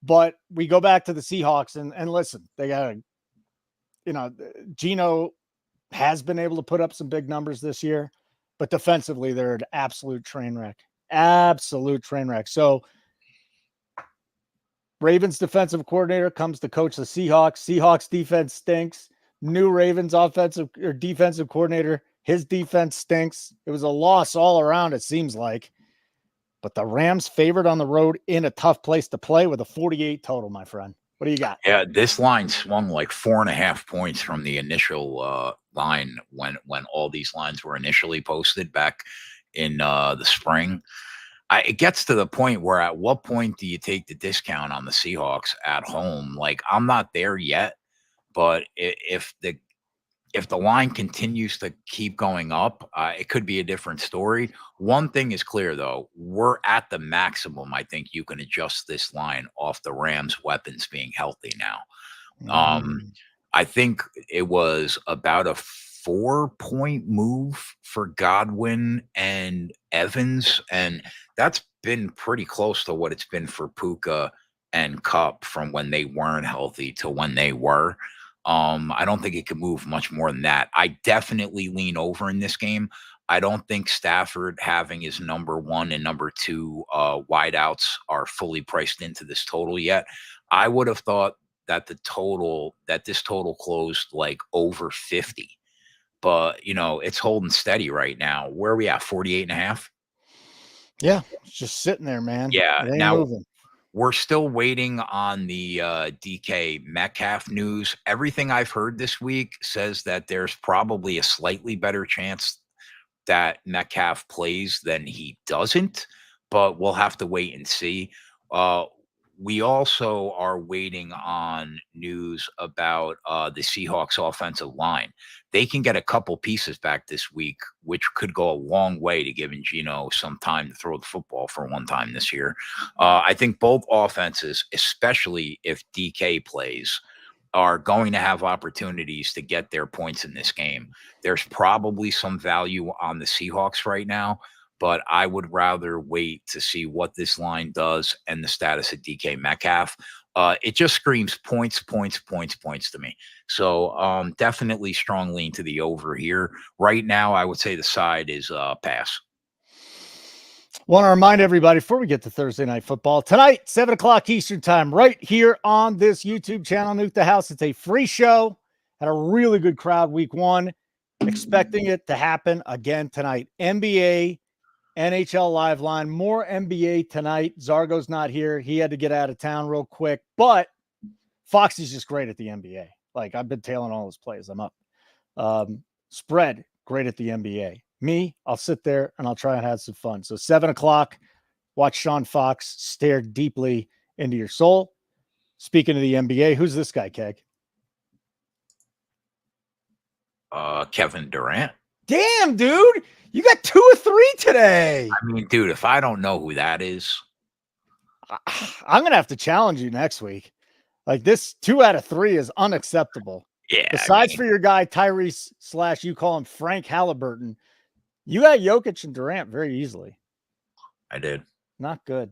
Speaker 1: But we go back to the Seahawks, and listen, they got Geno has been able to put up some big numbers this year, but defensively, they're an absolute train wreck. So Ravens defensive coordinator comes to coach the Seahawks. Seahawks defense stinks. New Ravens defensive coordinator, his defense stinks. It was a loss all around, it seems like. But the Rams favored on the road in a tough place to play with a 48 total, my friend. What do you got?
Speaker 2: Yeah, this line swung like 4.5 points from the initial line when all these lines were initially posted back in the spring. It gets to the point where at what point do you take the discount on the Seahawks at home? Like, I'm not there yet, but if the line continues to keep going up, it could be a different story. One thing is clear, though. We're at the maximum. I think you can adjust this line off the Rams' weapons being healthy now. I think it was about a 4-point move for Godwin and Evans, and that's been pretty close to what it's been for Puka and Kupp from when they weren't healthy to when they were. I don't think it could move much more than that. I definitely lean over in this game. I don't think Stafford having his number 1 and number 2 wideouts are fully priced into this total yet. I would have thought that this total closed like over 50, but it's holding steady right now. Where are we at? 48.5.
Speaker 1: Yeah, it's just sitting there, man.
Speaker 2: Yeah,
Speaker 1: it ain't
Speaker 2: now
Speaker 1: moving.
Speaker 2: We're still waiting on the DK Metcalf news. Everything I've heard this week says that there's probably a slightly better chance that Metcalf plays than he doesn't, but we'll have to wait and see. we also are waiting on news about the Seahawks offensive line. They can get a couple pieces back this week, which could go a long way to giving Geno some time to throw the football for one time this year. I think both offenses, especially if DK plays, are going to have opportunities to get their points in this game. There's probably some value on the Seahawks right now, but I would rather wait to see what this line does and the status of DK Metcalf. It just screams points, points, points, points to me. So definitely strong lean to the over here. Right now, I would say the side is pass.
Speaker 1: Want to remind everybody before we get to Thursday Night Football tonight, 7 o'clock Eastern time, right here on this YouTube channel, Nuke the House. It's a free show. Had a really good crowd week one. Expecting it to happen again tonight. NBA, NHL live line, more NBA tonight. Zargo's not here. He had to get out of town real quick, but Foxy's just great at the NBA. Like, I've been tailing all his plays. I'm up. Spread, great at the NBA. Me, I'll sit there and I'll try and have some fun. So 7 o'clock, watch Sean Fox stare deeply into your soul. Speaking of the NBA, who's this guy, Keg?
Speaker 2: Kevin Durant.
Speaker 1: Damn, dude. You got 2 or 3 today.
Speaker 2: I mean, dude, if I don't know who that is,
Speaker 1: I'm going to have to challenge you next week. Like, this 2 out of 3 is unacceptable.
Speaker 2: Yeah.
Speaker 1: Besides for your guy, Tyrese / you call him Frank Halliburton, you got Jokic and Durant very easily.
Speaker 2: I did.
Speaker 1: Not good.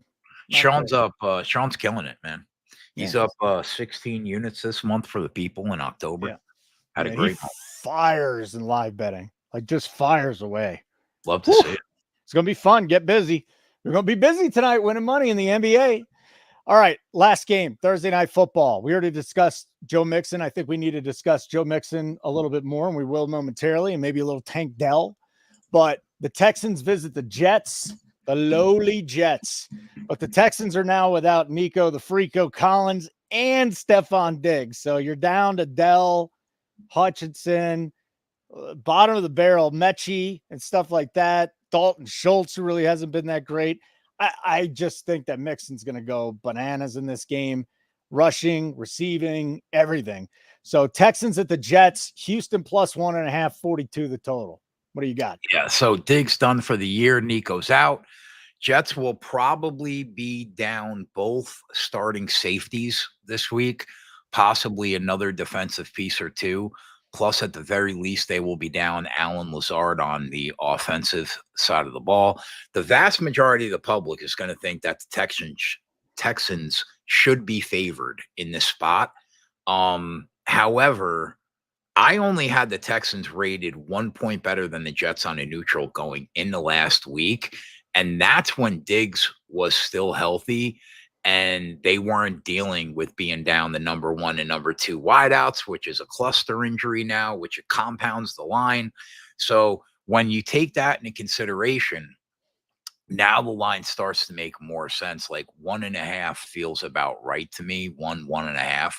Speaker 2: Sean's up. Sean's killing it, man. He's up 16 units this month for the people in October.
Speaker 1: Yeah.
Speaker 2: Had a great month.
Speaker 1: Fires in live betting. Like, just fires away.
Speaker 2: Love to see it.
Speaker 1: It's going to be fun. Get busy. We're going to be busy tonight winning money in the NBA. All right, last game, Thursday Night Football. We already discussed Joe Mixon. I think we need to discuss Joe Mixon a little bit more, and we will momentarily, and maybe a little Tank Dell. But the Texans visit the Jets, the lowly Jets. But the Texans are now without Nico, the Freako Collins, and Stephon Diggs. So you're down to Dell, Hutchinson, bottom of the barrel, Mechie, and stuff like that. Dalton Schultz, who really hasn't been that great. I just think that Mixon's going to go bananas in this game, rushing, receiving, everything. So Texans at the Jets, Houston plus 1.5, 42 the total. What do you got?
Speaker 2: Yeah, so Diggs done for the year. Nico's out. Jets will probably be down both starting safeties this week, possibly another defensive piece or two. Plus, at the very least, they will be down Allen Lazard on the offensive side of the ball. The vast majority of the public is going to think that the Texans should be favored in this spot. However, I only had the Texans rated 1 point better than the Jets on a neutral going in the last week. And that's when Diggs was still healthy and they weren't dealing with being down the number 1 and number 2 wideouts, which is a cluster injury now, which compounds the line. So when you take that into consideration, now the line starts to make more sense. Like 1.5 feels about right to me, 1.5.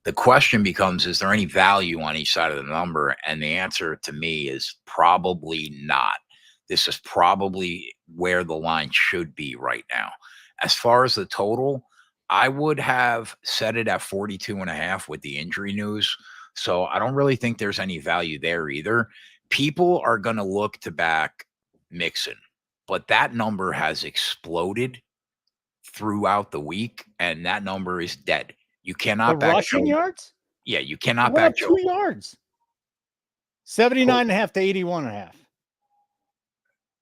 Speaker 2: The question becomes, is there any value on each side of the number? And the answer to me is probably not. This is probably where the line should be right now. As far as the total, I would have set it at 42.5 with the injury news. So I don't really think there's any value there either. People are going to look to back Mixon, but that number has exploded throughout the week, and that number is dead. You cannot back
Speaker 1: rushing yards?
Speaker 2: Yeah, you cannot back
Speaker 1: 2 yards. 79.5 to 81.5.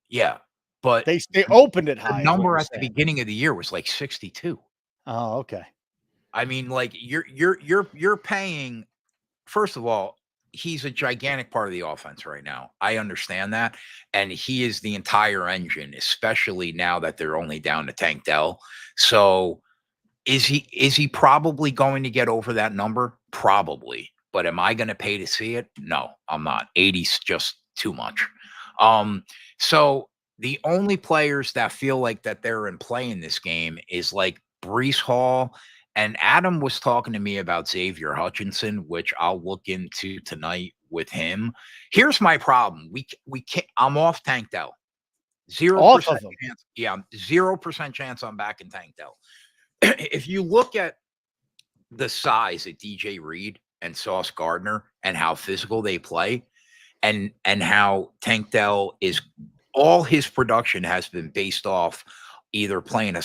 Speaker 2: Yeah, but
Speaker 1: they opened it high.
Speaker 2: The number at the beginning of the year was like 62.
Speaker 1: Oh, okay.
Speaker 2: I mean, like you're paying. First of all, he's a gigantic part of the offense right now. I understand that, and he is the entire engine, especially now that they're only down to Tank Dell. So, is he probably going to get over that number? Probably. But am I going to pay to see it? No, I'm not. 80's just too much. So the only players that feel like that they're in play in this game is like Breece Hall, and Adam was talking to me about Xavier Hutchinson, which I'll look into tonight with him. Here's my problem. We can't. I'm off Tank Dell. 0% chance. Yeah, 0% chance I'm back in Tank Dell. if you look at the size of DJ Reed and Sauce Gardner and how physical they play, and how Tank Dell is, all his production has been based off either playing a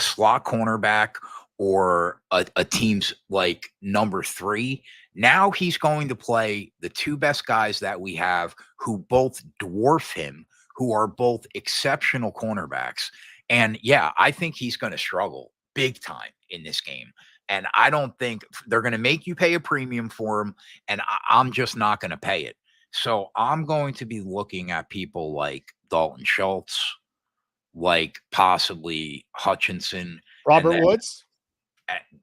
Speaker 2: slot cornerback or a team's like number 3. Now he's going to play the 2 best guys that we have, who both dwarf him, who are both exceptional cornerbacks. And yeah, I think he's going to struggle big time in this game. And I don't think they're going to make you pay a premium for him. And I'm just not going to pay it. So I'm going to be looking at people like Dalton Schultz, like possibly Hutchinson,
Speaker 1: Robert Woods,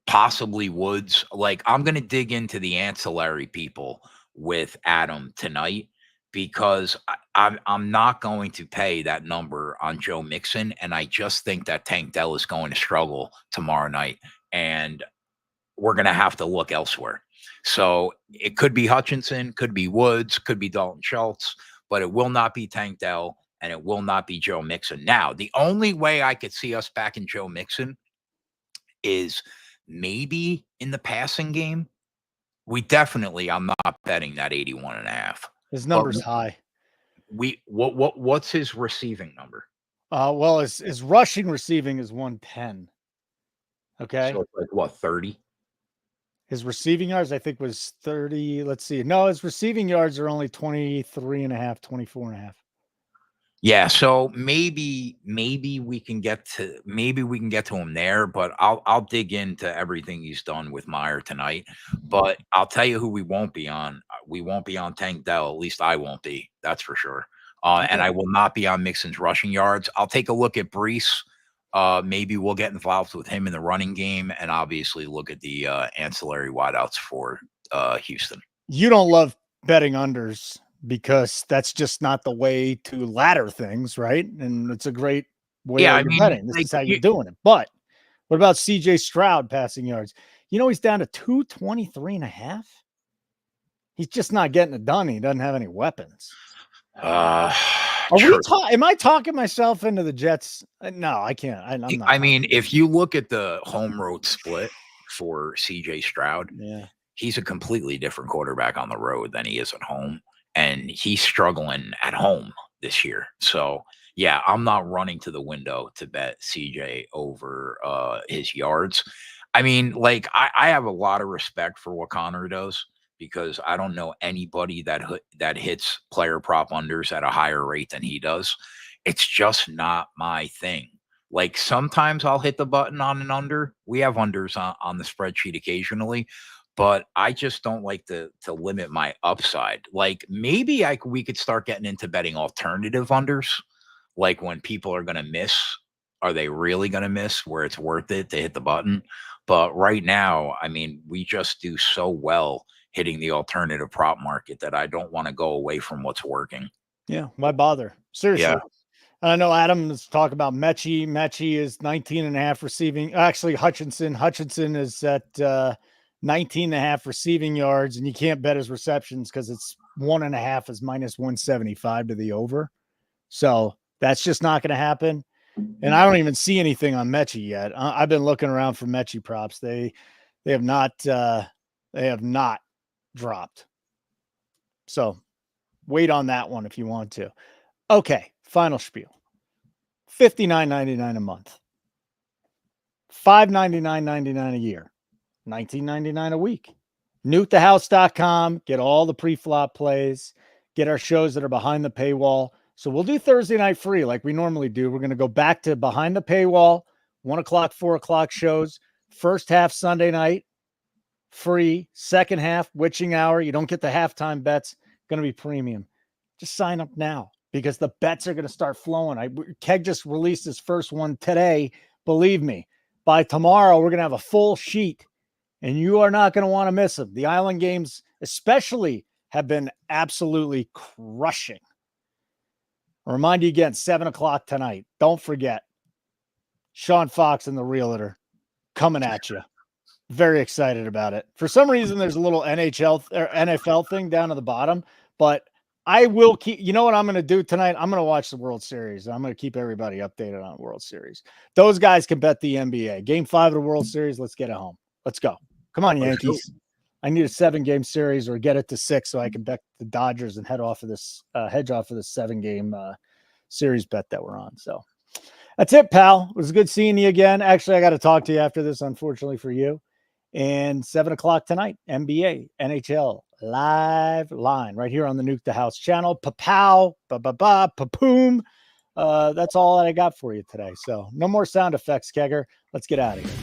Speaker 2: possibly Woods. Like, I'm going to dig into the ancillary people with Adam tonight, because I'm not going to pay that number on Joe Mixon. And I just think that Tank Dell is going to struggle tomorrow night, and we're going to have to look elsewhere. So it could be Hutchinson, could be Woods, could be Dalton Schultz, but it will not be Tank Dell, and it will not be Joe Mixon. Now, the only way I could see us back in Joe Mixon is maybe in the passing game. I'm not betting that 81.5.
Speaker 1: His number's high.
Speaker 2: What's his receiving number?
Speaker 1: Well, his rushing receiving is 110. Okay.
Speaker 2: So it's like what, 30?
Speaker 1: His receiving yards, I think, was 30. Let's see. No, his receiving yards are only 23.5, 24.5.
Speaker 2: Yeah, so maybe we can get to him there, but I'll dig into everything he's done with Meyer tonight. But I'll tell you who we won't be on. We won't be on Tank Dell. At least I won't be. That's for sure. And I will not be on Mixon's rushing yards. I'll take a look at Brees. Maybe we'll get involved with him in the running game, and obviously look at the ancillary wideouts for Houston.
Speaker 1: You don't love betting unders because that's just not the way to ladder things, right? And it's a great way of betting. This is how you're doing it. But what about CJ Stroud passing yards? You know, he's down to 223.5. He's just not getting it done. He doesn't have any weapons. Am I talking myself into the Jets? No, I can't. I'm not.
Speaker 2: I mean, if you look at the home road split for CJ Stroud, he's a completely different quarterback on the road than he is at home. And he's struggling at home this year. So, yeah, I'm not running to the window to bet CJ over his yards. I mean, like, I have a lot of respect for what Connor does, because I don't know anybody that hits player prop unders at a higher rate than he does. It's just not my thing. Like, sometimes I'll hit the button on an under. We have unders on the spreadsheet occasionally, but I just don't like to limit my upside. Like, maybe we could start getting into betting alternative unders, like when people are going to miss. Are they really going to miss where it's worth it to hit the button? But right now, I mean, we just do so well hitting the alternative prop market that I don't want to go away from what's working.
Speaker 1: Yeah, why bother? Seriously. Yeah. I know Adam is talking about Mechie. Mechie is 19.5 receiving. Actually, Hutchinson is at 19.5 receiving yards, and you can't bet his receptions because it's 1.5 is minus 175 to the over. So that's just not going to happen. And I don't even see anything on Mechie yet. I've been looking around for Mechie props. They have not dropped. So wait on that one if you want to. Okay, final spiel. $59.99 a month. $599.99 a year. $19.99 a week. NukeTheHouse.com. Get all the pre-flop plays. Get our shows that are behind the paywall. So we'll do Thursday night free like we normally do. We're going to go back to behind the paywall, 1 o'clock, 4 o'clock shows. First half Sunday night, free. Second half, witching hour. You don't get the halftime bets. Going to be premium. Just sign up now because the bets are going to start flowing. Keg just released his first one today. Believe me, by tomorrow, we're going to have a full sheet, and you are not going to want to miss them. The Island games especially have been absolutely crushing. I'll remind you again, 7 o'clock tonight. Don't forget, Sean Fox and the Realtor coming at you. Very excited about it. For some reason, there's a little NHL or NFL thing down at the bottom, but I will keep, you know what I'm going to do tonight? I'm going to watch the World Series. I'm going to keep everybody updated on World Series. Those guys can bet the NBA. Game 5 of the World Series. Let's get it home. Let's go. Come on, Yankees. I need a 7-game series or get it to 6 so I can bet the Dodgers and hedge off of this 7-game series bet that we're on. So that's it, pal. It was good seeing you again. Actually, I got to talk to you after this, unfortunately for you. And 7 o'clock tonight, NBA, NHL, live line right here on the Nuke the House channel. Pa-pow, ba-ba-ba, pa-poom. That's all that I got for you today. So no more sound effects, Kegger. Let's get out of here.